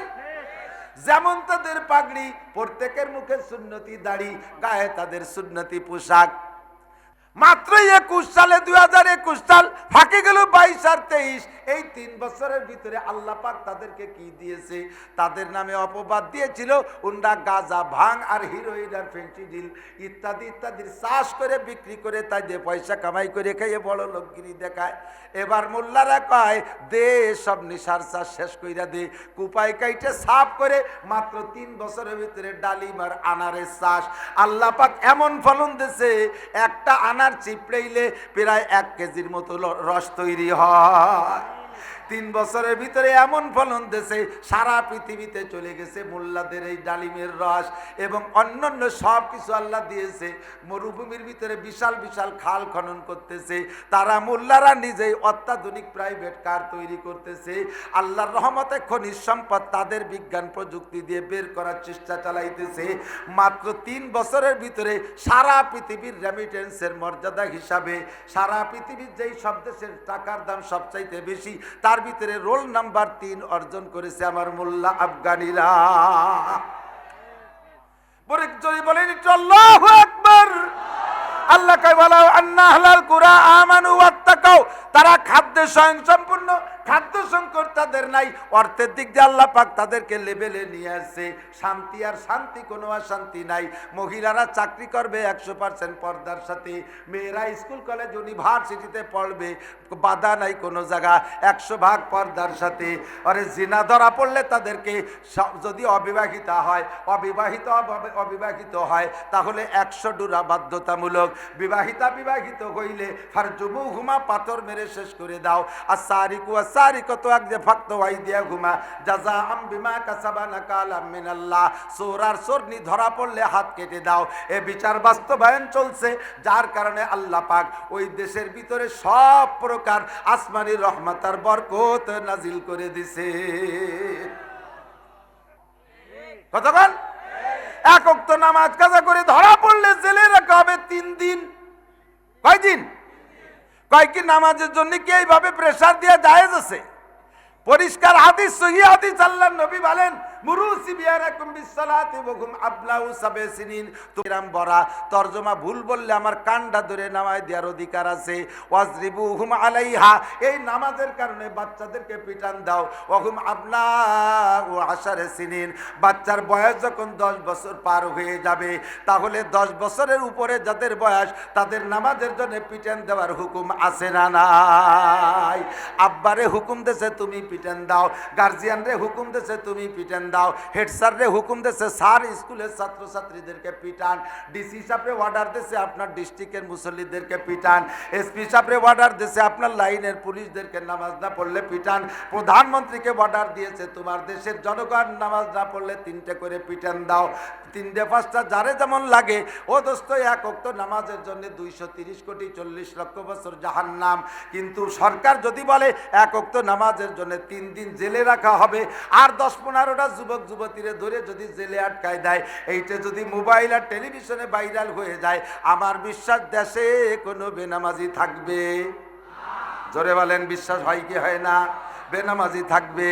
যেমন তাদের পাগড়ি, প্রত্যেকের মুখে সুন্নতি দাড়ি, গায়ে তাদের সুন্নতি পোশাক। মাত্র 21 সালে 2021 সাল ফাঁকে গেল 22 আর 23। এই 3 বছরের ভিতরে আল্লাহ পাক তাদেরকে কি দিয়েছে? তাদের নামে অপবাদ দিয়েছিল উন্ডা গাঁজা, ভাং আর হিরোইন আর ফেন্সিডিল ইত্যাদি ইত্যাদির চাষ করে বিক্রি করে তাই দিয়ে পয়সা কামাই করে খেয়ে বড় লোকগিরি দেখায়। এবার মোল্লারা কয় দে সব নিশার চাষ শেষ কইরা দে, কুপাই কাইটে সাফ করে মাত্র 3 বছরের ভিতরে ডালিম আর আনারের চাষ। আল্লাহ পাক এমন ফলন দিয়েছে, একটা আনার চিপড়াইলে প্রায় 1 কেজির মতো রস তৈরি হয়। 3 বছরের ভিতরে এমন ফলন দিয়েছে, সারা পৃথিবীতে চলে গেছে মোল্লাদের এই ডালিমের রস এবং অন্যান্য সব কিছু আল্লাহ দিয়েছে। মরুভূমির ভিতরে বিশাল বিশাল খাল খনন করতেছে, তারা মোল্লারা নিজেই অত্যাধুনিক প্রাইভেট কার তৈরি করতেছে। আল্লাহর রহমতে খনিজ সম্পদ তাদের বিজ্ঞান প্রযুক্তি দিয়ে বের করার চেষ্টা চালাইতেছে। মাত্র 3 বছরের ভিতরে সারা পৃথিবীর রেমিটেন্সের মর্যাদা হিসাবে সারা পৃথিবীর যেই সব দেশের টাকার দাম সবচাইতে বেশি, তার ভিতরে রোল নাম্বার 3 অর্জন করেছে আমার মোল্লা আফগানিরা। বলেন আল্লাহু আকবার। আল্লাহ কয় বলা আন্না আহলাল কুরা আমানু ওয়াত্তাকাউ, তারা খাদ্যে স্বয়ংসম্পূর্ণ, খাদ্য সংকট তাদের নাই। অর্থের দিক দিয়ে আল্লাহ পাক তাদেরকে লেভেলে নিয়ে আসছে। শান্তি আর শান্তি, কোনো অশান্তি নাই। মহিলারা চাকরি করবে 100% পর্দার সাথে, মেয়েরা স্কুল কলেজ ইউনিভার্সিটিতে পড়বে, বাধা নাই কোনো জায়গা, 100% পর্দার সাথে। আরে জিনা ধরা পড়লে তাদেরকে যদি অবিবাহিতা হয়, অবিবাহিত হয় তাহলে 100 ডুরা বাধ্যতামূলক। বিবাহিত হইলে ফারজুমুহুমা, পাথর মেরে শেষ করে দাও। আর সারিকু সারিকত আকদে ফাকতু আইদিয়াহুমা জাযাআম বিমা কাসাবা নাকালাম মিনাল্লাহ। চোর আর চোরনি ধরা পড়লে হাত কেটে দাও। এ বিচার বাস্তবায়ন চলছে, যার কারণে আল্লাহ পাক ওই দেশের ভিতরে সব প্রকার আসমানি রহমত আর বরকত নাজিল করে দিছে। কতক্ষণ? 1 ওয়াক্ত নামাজ কাজা করে ধরা পড়লে জেলে রাখা হবে 3 দিন। কয়দিন? কয় কি নামাজের জন্য কি এইভাবে প্রেসার দেওয়া জায়েজ আছে? পরিষ্কার হাদিস, সহিহ হাদিস, আল্লাহর নবী বলেন মুরুসি বিয়ারাকুম বিসসালাতি ওয়া হুম আবলাউ সাবে সিনিন। তোরাম বরা তরজমা ভুল বললে আমার কানটা ধরে নামায় দেওয়ার অধিকার আছে। ওয়াজরিবুহুম আলাইহা, এই নামাজের কারণে বাচ্চাদেরকে পিটান দাও। ওয়া হুম আবলাউ আশারে সিনিন, বাচ্চার বয়স যখন 10 বছর পার হয়ে যাবে তাহলে 10 বছরের উপরে যাদের বয়স তাদের নামাজের জন্য পিটান দেওয়ার হুকুম আছে না নাই? আব্বারে হুকুম দেছে তুমি পিটান দাও, গার্জিয়ানরে হুকুম দেছে তুমি পিটান দাও, হেড স্যাররে হুকুম দেছে স্যার স্কুলের ছাত্রছাত্রীদেরকে পিটান, ডিসি সাহেবরে অর্ডার দেছে আপনার ডিস্ট্রিক্টের মুসল্লিদেরকে পিটান, এসপি সাহেবরে অর্ডার দেছে আপনার লাইনের পুলিশদেরকে নামাজ না পড়লে পিটান, প্রধানমন্ত্রীকে অর্ডার দিয়েছে তোমার দেশের জনগণ নামাজ না পড়লে 3টে করে পিটান দাও। 3টে 5টা যারে যেমন লাগে। ও দোস্ত, 1 ওয়াক্ত নামাজের জন্য 230 কোটি 40 লক্ষ বছর জাহান্নাম। কিন্তু সরকার যদি বলে 1 ওয়াক্ত নামাজের জন্য 3 দিন জেলে রাখা হবে, আর 10-15টা যুবক যুবতীরে ধরে যদি জেলে আটকায় দেয়, এইটা যদি মোবাইল আর টেলিভিশনে ভাইরাল হয়ে যায়, আমার বিশ্বাস দেশে কোনো বেনামাজি থাকবে? জোরে বলেন, বিশ্বাস হয় কি হয় না? বেনামাজি থাকবে।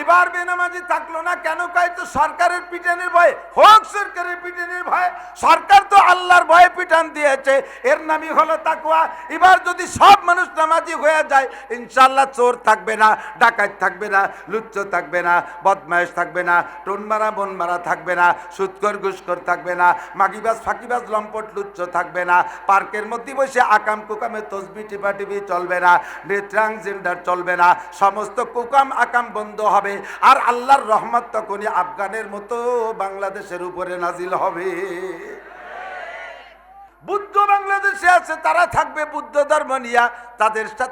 এবার বেনামাজি থাকলো না কেন? কয় তো সরকারের পিটানের ভয়ে। হোক সরকারের পিটানের ভয়ে, সরকার তো আল্লাহর ভয়ে পিটান দিয়েছে, এর নামই হলো তাকওয়া। এবার যদি সব মানুষ নামাজি হয়ে যায়, ইনশাআল্লাহ চোর থাকবে না, ডাকাত থাকবে না, লুচ্চ থাকবে না, বদমাইশ থাকবে না, টোন মারা মন মারা থাকবে না, সুৎকর ঘুষখোর থাকবে না, মাগিবাজ ফাঁকিবাজ লম্পট লুচ্চ থাকবে না, পার্কের মধ্যে বসে আকাম কুকামে তসবি টিপাটিপি চলবে না, ট্রান্সজেন্ডার চলবে না, সমস্ত সমস্ত কুকাম আকাম বন্ধ হবে, আর আল্লাহর রহমত তখনই আফগানের মতো বাংলাদেশের উপরে নাজিল হবে। বুদ্ধ বাংলাদেশে আছে, তারা থাকবে বুদ্ধ ধর্ম নিয়া,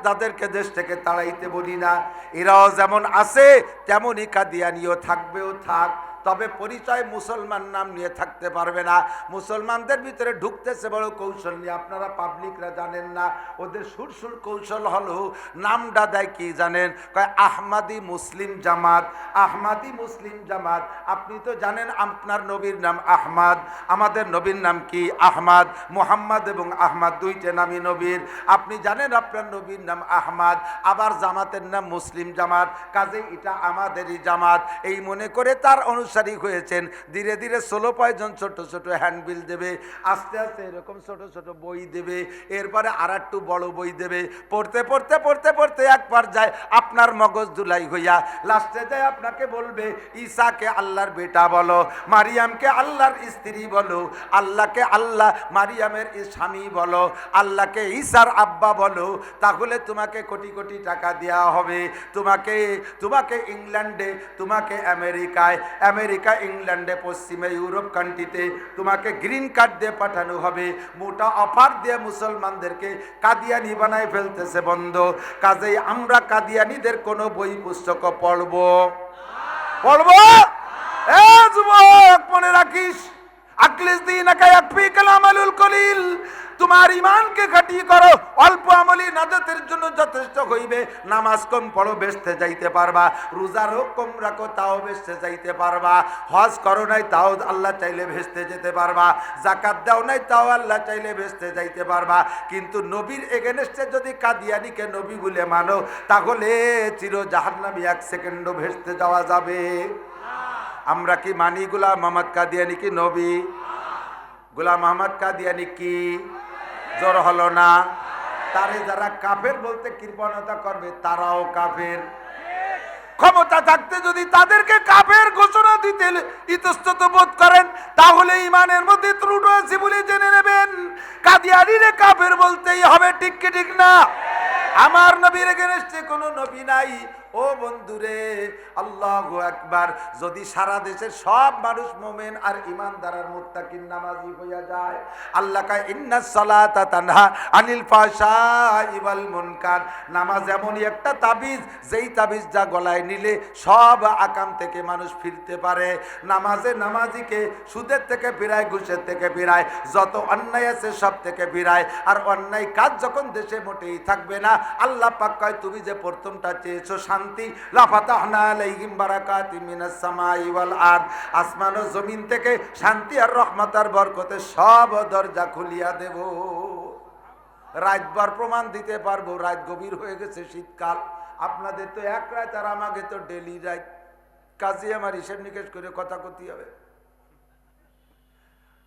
তাদেরকে দেশ থেকে তাড়াইতে বলি না। এরাও যেমন আছে তেমনই কাদিয়ানিও থাকবেও থাক, তবে পরিচয় মুসলমান নাম নিয়ে থাকতে পারবে না। মুসলমানদের ভিতরে ঢুকতেছে বড় কৌশল নিয়ে, আপনারা পাবলিকরা জানেন না। ওদের সুরসুর কৌশল হলো, নামটা দেয় কি জানেন? কয় আহমাদি মুসলিম জামাত, আহমাদি মুসলিম জামাত। আপনি তো জানেন আপনার নবীর নাম আহমাদ, আমাদের নবীর নাম কি? আহমাদ। মুহাম্মদ এবং আহমাদ দুইটা নামই নবীর। আপনি জানেন আপনার নবীর নাম আহমাদ, আবার জামাতের নাম মুসলিম জামাত, কাজেই এটা আমাদেরই জামাত। এই মনে করে তার অনুসারী হয়েছেন। ধীরে ধীরে 16 পয়জন ছোট ছোট হ্যান্ডবিল দেবে, আস্তে আস্তে এরকম ছোট ছোট বই দেবে, এরপরে আর একটু বড় বই দেবে। পড়তে পড়তে পড়তে পড়তে একবার যায় আপনার মগজ ধুলাই হইয়া, লাস্টে যায় আপনাকে বলবে ঈসাকে আল্লাহর বেটা বলো, মারিয়ামকে আল্লাহর স্ত্রী বলো, আল্লাহকে আল্লাহ মারিয়ামের স্বামী বলো, আল্লাহকে ঈসার আব্বা বলো, তাহলে তোমাকে কোটি কোটি টাকা দেওয়া হবে। তোমাকে ইংল্যান্ডে, তোমাকে আমেরিকায়, আমেরিকা ইংল্যান্ডে, পশ্চিমে ইউরোপ কান্ট্রিতে তোমাকে গ্রিন কার্ড দিয়ে পাঠানো হবে। মোটা অফার দিয়ে মুসলমানদেরকে কাদিয়ানি বানায় ফেলতেছে বন্ধ। কাজেই আমরা কাদিয়ানিদের কোনো বই পুস্তক পড়বো? এ যুবক, মনে রাখিস, আকলিস দীনাকা ইয়াকফিকাল আমালুল কলিল। তোমার ইমানকে খাটিয়ে করো, অল্প আমলি নাজাতের জন্য যথেষ্ট হইবে। নামাজ কম পড়ো, বেহেশতে যাইতে পারবা। রোজা কম রাখো, তাও বেহেশতে যাইতে পারবা। হজ করো নাই, তাও আল্লাহ চাইলে বেহেশতে যেতে পারবা। যাকাত দাও নাই, তাও আল্লাহ চাইলে বেহেশতে যাইতে পারবা। কিন্তু নবীর এগেনস্টে যদি কাদিয়ানিকে নবী বলে মানো, তাহলে চির জাহান্নামী, 1 সেকেন্ডও বেহেশতে যাওয়া যাবে। আমরা কি মানি গোলাম মোহাম্মদ কাদিয়ানি কি নবী? গোলাম মোহাম্মদ কাদিয়ানি কি? জোর হলো না? তারে যারা কাফের বলতে কৃপণতা করবে, তারাও কাফের। ক্ষমতা থাকতে যদি তাদেরকে কাফের ঘোষণা দিতে ইতস্তত বোধ করেন, তাহলে ইমানের মধ্যে ত্রুটি আছে বলে জেনে নেবেন। কাদিয়ানিরে কাফের বলতেই হবে, ঠিক কি ঠিক না? আমার নবীর এগেনস্টে কোনো নবী নাই। ও বন্ধুরে, আল্লাহু আকবার। যদি সারা দেশের সব মানুষ মুমিন আর ঈমানদার আর মুত্তাকিন নামাজি হইয়া যায়, আল্লাহ কয় ইন্নাস সালাতা তানহা আনিল ফাহশাই ওয়াল মুনকার। নামাজ এমনই একটা তাবিজ, যেই তাবিজ যা গলায় নিলে সব আকাম থেকে মানুষ ফিরতে পারে। নামাজে নামাজিকে সুদের থেকে ফিরায়, ঘুষের থেকে ফিরায়, যত অন্যায় আছে সব থেকে ফিরায়। আর অন্যায় কাজ যখন দেশে মোটেই থাকবে না, আল্লাহ পাক কয় তুমি যে প্রথমটা চেয়েছো শান্তি, লাফাতাহনা আলাইহিম বারাকাতিম মিনাস সামাই ওয়াল আরদ, আসমান ও জমিন থেকে শান্তি আর রহমত আর বরকতে সব দরজা খুলিয়া দেব। রাতভর প্রমাণ দিতে পারবো, রাত গভীর হয়ে গেছে, শীতকাল। আপনাদের তো এক রাত, আর আমাকে তো ডেলি রাত। কাজে আমার হিসেব নিকেশ করে কথা কতি হবে।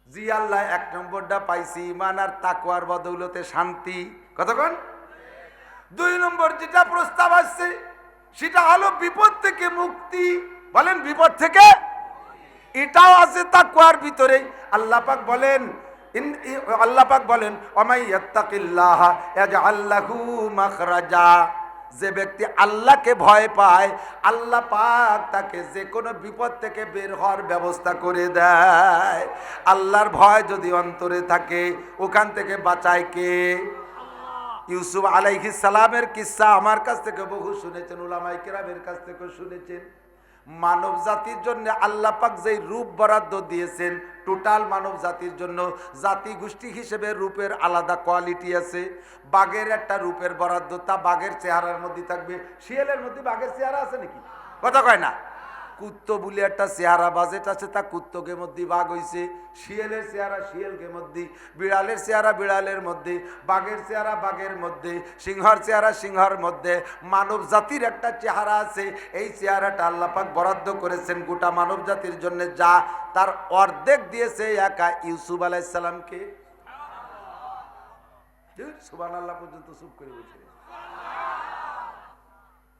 জি আল্লাহ, 1 নম্বরটা পাইছি, ঈমান আর তাকওয়ার বদৌলতে শান্তি। কতক্ষণ? 2 নম্বর যেটা প্রস্তাব আসছে, সেটা হলো বিপদ থেকে মুক্তি। বলেন বিপদ থেকে, এটাও আছে তাকওয়ার ভিতরে। আল্লাহ পাক বলেন ওমাই ইয়াত্তাকিল্লাহা ইয়াজআল লাহু মাখরাজা। যে ব্যক্তি আল্লাহকে ভয় পায়, আল্লাহ পাক তাকে যে কোনো বিপদ থেকে বের হওয়ার ব্যবস্থা করে দেয়। আল্লাহর ভয় যদি অন্তরে থাকে, ওখান থেকে বাঁচায় কে? ইউসুফ আলাইহিস সালামের কিসসা আমার কাছ থেকে বহু শুনেছেন, উলামায়ে কেরামের কাছ থেকে শুনেছেন। মানব জাতির জন্য আল্লাহ পাক যেই রূপ বরাদ্দ দিয়েছেন, টোটাল মানব জাতির জন্য জাতি গোষ্ঠী হিসেবে রূপের আলাদা কোয়ালিটি আছে। বাঘের একটা রূপের বরাদ্দ, তা বাঘের চেহারার মধ্যে থাকবে। শিয়ালের মধ্যে বাঘের চেহারা আছে নাকি? কথা কয় না। কুত্তো বলে একটা চেহারা বাজেট আছে, তা কুত্তকে মধ্যে বাঘ হইছে। শিয়ালের চেহারা শিয়ালকে মধ্যে, বিড়ালের চেহারা বিড়ালের মধ্যে, বাঘের চেহারা বাঘের মধ্যে, সিংহর চেহারা সিংহর মধ্যে। মানব জাতির একটা চেহারা আছে, এই চেহারাটা আল্লাহ পাক বরাদ্দ করেছেন গোটা মানব জাতির জন্য, যা তার অর্ধেক দিয়েছে একা ইউসুফ আলাইহিস সালামকে। সুবহানাল্লাহ পর্যন্ত চুপ করে বসে।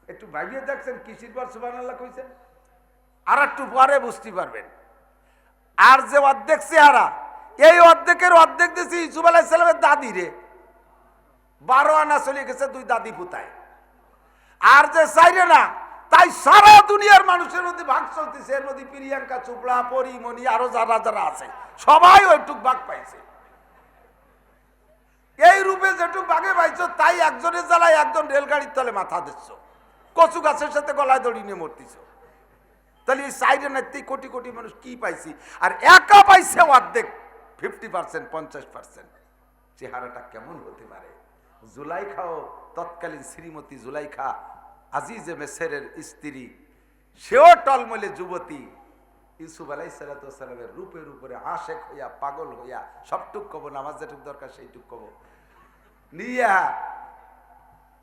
একটু ভাবিয়ে দেখছেন কিসির পর সুবহানাল্লাহ কইছেন? আর একটু পরে বুঝতে পারবেন। আর যে অর্ধেক চেহারা, এই অর্ধেকের অর্ধেক দিয়েছে ইউসুফ আলাইহিস সালামের দাদি রে। 12 আনা চলে গেছে 2 দাদি পুতায়। আর যে চাইরে না, তাই সারা দুনিয়ার মানুষের মধ্যে ভাগ চলতেছে। এর মধ্যে প্রিয়াঙ্কা চোপড়া, পরিমণি, আরো যারা যারা আছে সবাই ওইটুক ভাগ পাইছে। এই রূপে যেটুক ভাগে পাইছো, তাই একজনের জ্বালায় একজন রেলগাড়ির তলে মাথা দিচ্ছ, কচু গাছের সাথে গলায় দড়ি নিয়ে মরতেছ। তাহলে এই সাইডে নাইতেই কোটি কোটি মানুষ কি পাইছি, আর একা পাইছে অর্ধেক, 50%, 50%। চেহারাটা কেমন হতে পারে? জুলাইখাও, তৎকালীন শ্রীমতী জুলাইখা, আজিজে মেসেরের স্ত্রী, সেও টলমলে যুবতী। ইউসুফ আলাইহিসসালামের রূপের উপরে আশেক হইয়া, পাগল হইয়া, সবটুক কব, নামাজ যেটুক দরকার সেইটুক কব নিয়া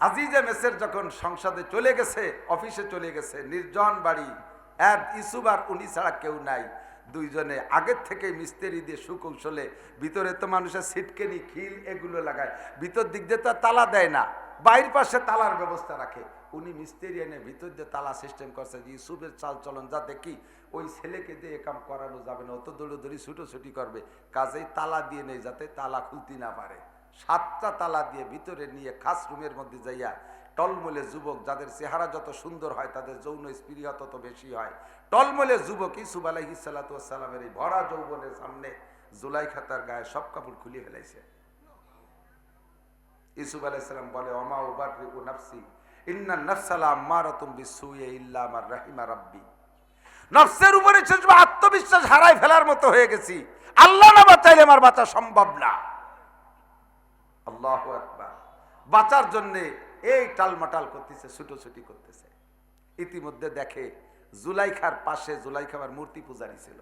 আজিজে মেসের যখন সংসদে চলে গেছে, অফিসে চলে গেছে, নির্জন বাড়ি, আর ইউসুফ আর উনি ছাড়া কেউ নাই। দুইজনে আগের থেকে মিস্ত্রি দিয়ে সুকৌশলে, ভিতরে তো মানুষের সিটকেনি, খিল এগুলো লাগায়, ভিতর দিক দিয়ে তো তালা দেয় না, বাইরের পাশে তালার ব্যবস্থা রাখে। উনি মিস্ত্রি এনে ভিতর দিয়ে তালা সিস্টেম করছে যে ইউসুফের চাল চলন যা দেখি, ওই ছেলেকে দিয়ে কাম করানো যাবে না, অত দৌড়ি ছুটোছুটি করবে, কাজেই তালা দিয়ে নেই যাতে তালা খুলতে না পারে। 7টা তালা দিয়ে ভিতরে নিয়ে খাস রুমের মধ্যে যাইয়া, টলমলে যুবক, যাদের চেহারা যত সুন্দর হয় তাদের যৌন স্পৃহা তত বেশি হয়, টলমলে যুবক ইউসুফ আলাইহিসসালামের এই ভরা যৌবনের সামনে জুলাইখা তার গায়ে সব কাপড় খুলে ফেলাইছে। ইউসুফ আলাইহিস সালাম বলে, ওমা উবাররিউ নাফসি ইন্নান নাফসা লাআম্মারাতুম বিসসুই ইল্লা মা রাহিমা রাব্বি। নফসের উপরে আত্মবিশ্বাস হারাই ফেলার মতো হয়ে গেছি, আল্লাহ না বাঁচাইলে আমার বাঁচা সম্ভব না। আল্লাহু আকবার। বাঁচার জন্য এই টালমাটাল করতেছে, ছুটোছুটি করতেছে। ইতিমধ্যে দেখে জুলাইখার পাশে, জুলাইখা আবার মূর্তি পূজারী ছিল,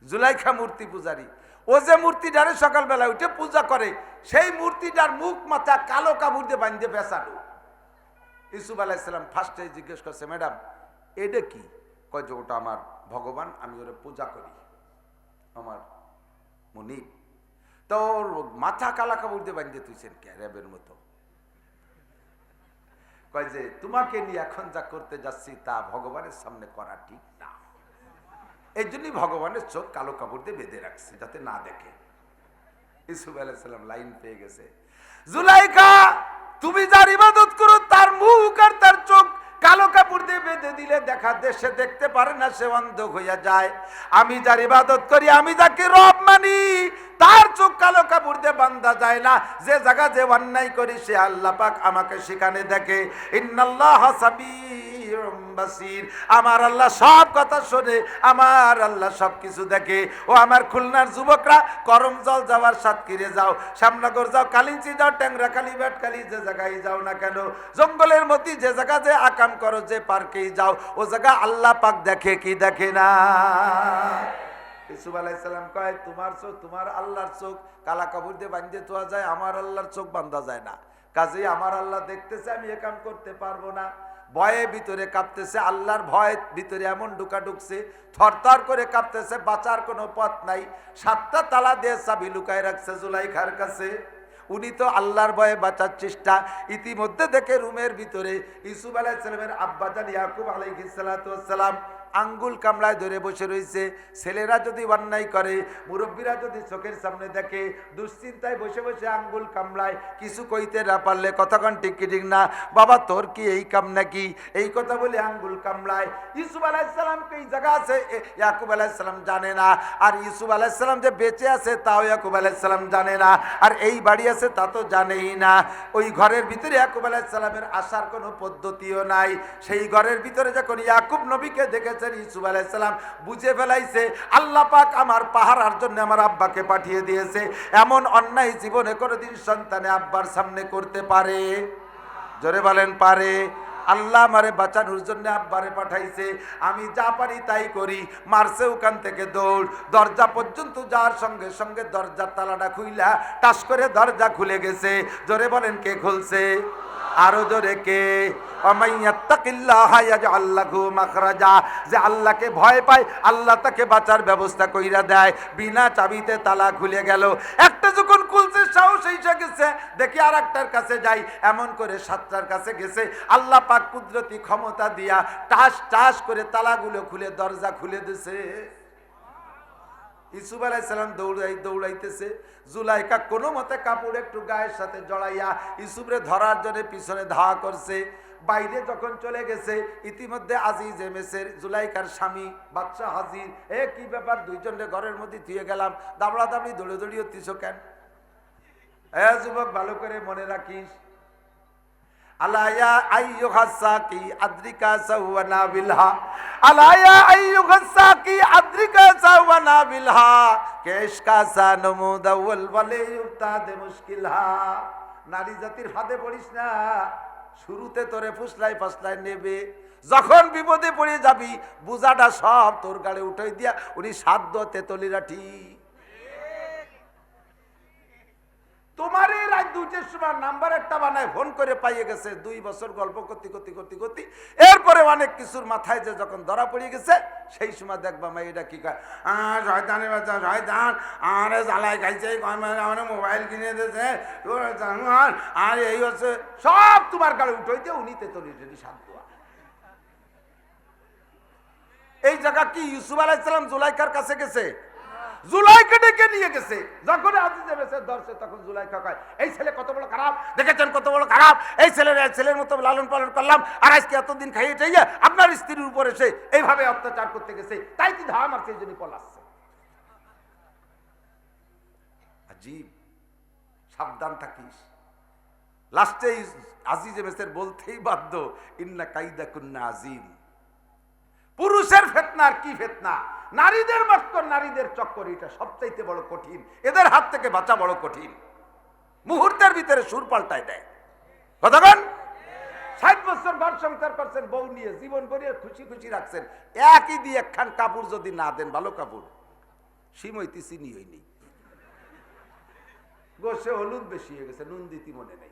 জুলাইখা মূর্তি পূজারী। ও যে মূর্তিটারে সকালবেলা উঠে পূজা করে, সেই মূর্তিটার মুখ মাথা কালো কাপড় দিয়ে বাঁধতে বেচালো। ইউসুফ আলাইহিস সালাম ফার্স্টে জিজ্ঞেস করছে, ম্যাডাম এটা কি? কয় যে ওটা আমার ভগবান, আমি ওরে পূজা করি, আমার মুনিব। তো ওর মাথা কালা কাপড় দিয়ে বাঁধতে তুইছেন কে র্যাবের মতো? কয় যে তোমাকে নিয়ে এখন যা করতে যাচ্ছি তা ভগবানের সামনে করা ঠিক না, এই জন্যই ভগবানের চোখ কালো কাপড় দিয়ে বেঁধে রাখছে যাতে না দেখে। ইউসুফ আলাইহিস সালাম লাইন পেয়ে গেছে, জুলাইখা তুমি যার ইবাদত করো তার মুখ আর তার চোখ কালো কাপড় দিয়ে বেঁধে দিলে দেখা দেশে দেখতে পারে না, সে অন্ধ হইয়া যায়। আমি যার ইবাদত করি, আমি যাকে রব মানি, তার চোখ কালো কাপড় দিয়ে বান্ধা যায় না। যে জায়গা যে অন্যায় করি সে আল্লাহ পাক আমাকে সেখানে দেখে। ইন্নাল্লাহা সামিউম বাসীর, আমার আল্লাহ সব কথা শোনে, আমার আল্লাহ সব কিছু দেখে। ও আমার খুলনার যুবকরা, করমজল যাওয়ার সাতক্ষীরে যাও, শ্যামনগর যাও, কালিঞ্চি যাও, ট্যাংরাখালী, বেটখালী, যে জায়গায় যাও না কেন, জঙ্গলের মধ্যে যে জায়গা যে আকাম করো, যে পার্কেই যাও, ও জায়গা আল্লাহ পাক দেখে কি দেখে না? ইউসুফ আলাইহিস সালাম কয়, তোমার চোখ, তোমার আল্লাহর চোখ কালা কাপড় দিয়ে বাঁধতে তোয়া যায়, আমার আল্লাহর চোখ বাঁধা যায় না। কাজেই আমার আল্লাহ দেখতেছে, আমি এ কাম করতে পারবো না। ভয়ে ভিতরে কাঁপতেছে, আল্লাহর ভয় ভিতরে এমন ঢুকা ঢুকছে, থরথর করে কাঁপতেছে, বাঁচার কোনো পথ নাই। 7টা তালা দিয়ে চাবি লুকায় রাখছে জুলাইখার কাছে। উনি তো আল্লাহর ভয়ে বাঁচার চেষ্টা। ইতিমধ্যে দেখে রুমের ভিতরে ইউসুফ আলাইহিস সালামের আব্বাজান ইয়াকুব আলাইহিস সালাম আঙ্গুল কামড়ায় ধরে বসে রয়েছে। ছেলেরা যদি অন্যায় করে, মুরব্বীরা যদি চোখের সামনে দেখে, দুশ্চিন্তায় বসে বসে আঙ্গুল কামড়ায়, কিছু কইতে না পারলে কতক্ষণ ঠিক কি ঠিক না, বাবা তোর কি এই কাম নাকি, এই কথা বলে আঙ্গুল কামড়ায়। ইউসুফ আলাইহিস সালামকে এই জায়গা আছে ইয়াকুব আলাইহিস সালাম জানে না, আর ইউসুফ আলাইহিস সালাম যে বেঁচে আছে তাও ইয়াকুব আলাইহিস সালাম জানে না, আর এই বাড়ি আছে তা তো জানেই না। ওই ঘরের ভিতরে ইয়াকুব আলাইহিস সালামের আসার কোনো পদ্ধতিও নাই। সেই ঘরের ভিতরে যখন ইয়াকুব নবীকে দেখেছে, ইউসুফ আলাইহিস সালাম বুঝে ফেলাইছে আল্লাহ পাক আমার পাহারার জন্য আমার আব্বাকে পাঠিয়ে দিয়েছে। এমন অন্যায় জীবনে কোনোদিন সন্তানে আব্বার সামনে করতে পারে? জোরে বলেন পারে? আল্লাহ আমারে বাঁচানোর জন্য আব্বারে পাঠাইছে, আমি যা পারি তাই করি। মারছে ওখান থেকে দৌড়, দরজা পর্যন্ত যাওয়ার সঙ্গে সঙ্গে দরজার তালাটা খুইলা টাস করে দরজা খুলে গেছে। জোরে বলেন কে খুলছে? আরো জোরে কে? যে আল্লাহকে ভয় পায় আল্লাহ তাকে বাঁচার ব্যবস্থা কইরা দেয়। বিনা চাবিতে তালা খুলে গেল। একটা যখন খুলছে সাহস এসে গেছে, দেখি আর একটার কাছে যাই, এমন করে 7টার কাছে গেছে। আল্লাহ পাক কুদরতি ক্ষমতা দিয়া টাস টাস করে তালাগুলো খুলে দরজা খুলে দিছে। ইউসুফ আলাইহিস সালাম দৌড়াইতেছে। জুলাইখা কোনো মতে কাপড় একটু গায়ের সাথে জড়াইয়া ইউসুফরে ধরার জন্য পিছনে ধাওয়া করছে। বাইরে যখন চলে গেছে, ইতিমধ্যে আজিজে মেসের জুলাইকার স্বামী বাদশা হাজির। কি ব্যাপার, দুইজনে ঘরের মধ্যে থুয়ে গেলাম, দাবড়া দাবড়ি দৌড়ে দৌড়িয়ে হতিস কেন? যুবক ভালো করে মনে রাখিস, আলায়া আইয়ুহাসাকি আদ্রিকা সাওয়ানা বিলহা, আলায়া আইয়ুহাসাকি আদ্রিকা সাওয়ানা বিলহা, কেশ কা সানমুদ আউয়াল ওয়ালে ইউতাদ মুশকিলহা। নারী জাতির ফাঁদে পড়িস না, শুরুতে তোরে ফুসলাই ফাসলাই নেবে, যখন বিপদে পড়ে যাবি বুঝাটা সব তোর গাড়ি উঠাই দিয়া উনি সাধ্য তেতলিরাঠি। তোমার এই রাত 2টার সময় নাম্বার একটা বানায় ফোন করে পাইয়ে গেছে, 2 বছর গল্প করতে করতে করতে করতে এরপরে অনেক কিছুর মাথায় যে যখন ধরা পড়ে গেছে, সেই সময় দেখবা মা এটা কি কয়, শয়তানের বাচ্চা শয়তান, আরে জ্বালায় খাইছে, আমার মোবাইল কিনে দিয়েছে, আর এই হচ্ছে সব তোমার গাড়ি উঠে দিয়ে উনি তেতলিরাঠি সাধ্য। এই জায়গা কি ইউসুফ আলাইহিস সালাম জুলাইখার কাছে গেছে? জুলাইখা ডেকে নিয়ে গেছে, যখন আজিজে মেসের ধরছে তখন জুলাইখা কয়, এই ছেলে কত বড় খারাপ, দেখেছেন কত বড় খারাপ, এই ছেলের মতো লালন পালন করলাম, আর আজকে এতদিন খাইয়ে টাইয়ে আপনার স্ত্রীর উপর এসে এইভাবে অত্যাচার করতে গেছে, তাই কি ধাম আর সেই জন্য পলাচ্ছে। আজীব, সাবধান থাকিস। লাস্টে আজিজে মেসের বলতেই বাধ্য, ইন্না কাইদাকুন্না আজিম। পুরুষের ফিতনার কি ফিতনা, নারীদের মক্কর, নারীদের চক্কর, এটা সবচাইতে বড় কঠিন, এদের হাত থেকে বাঁচা বড় কঠিন, মুহূর্তের ভিতরে সুর পাল্টায় দেয়। কতক্ষণ 60 বছর ঘর সংসার করছেন, বউ নিয়ে জীবন ভরিয়ে খুশি খুশি রাখছেন, একই দিয়ে একখান কাপড় যদি না দেন, ভালো কাপড়, সিমইতি চিনি হয়নি, গোসে হলুদ বেশি হয়ে গেছে, নুন দিতি মনে নেই।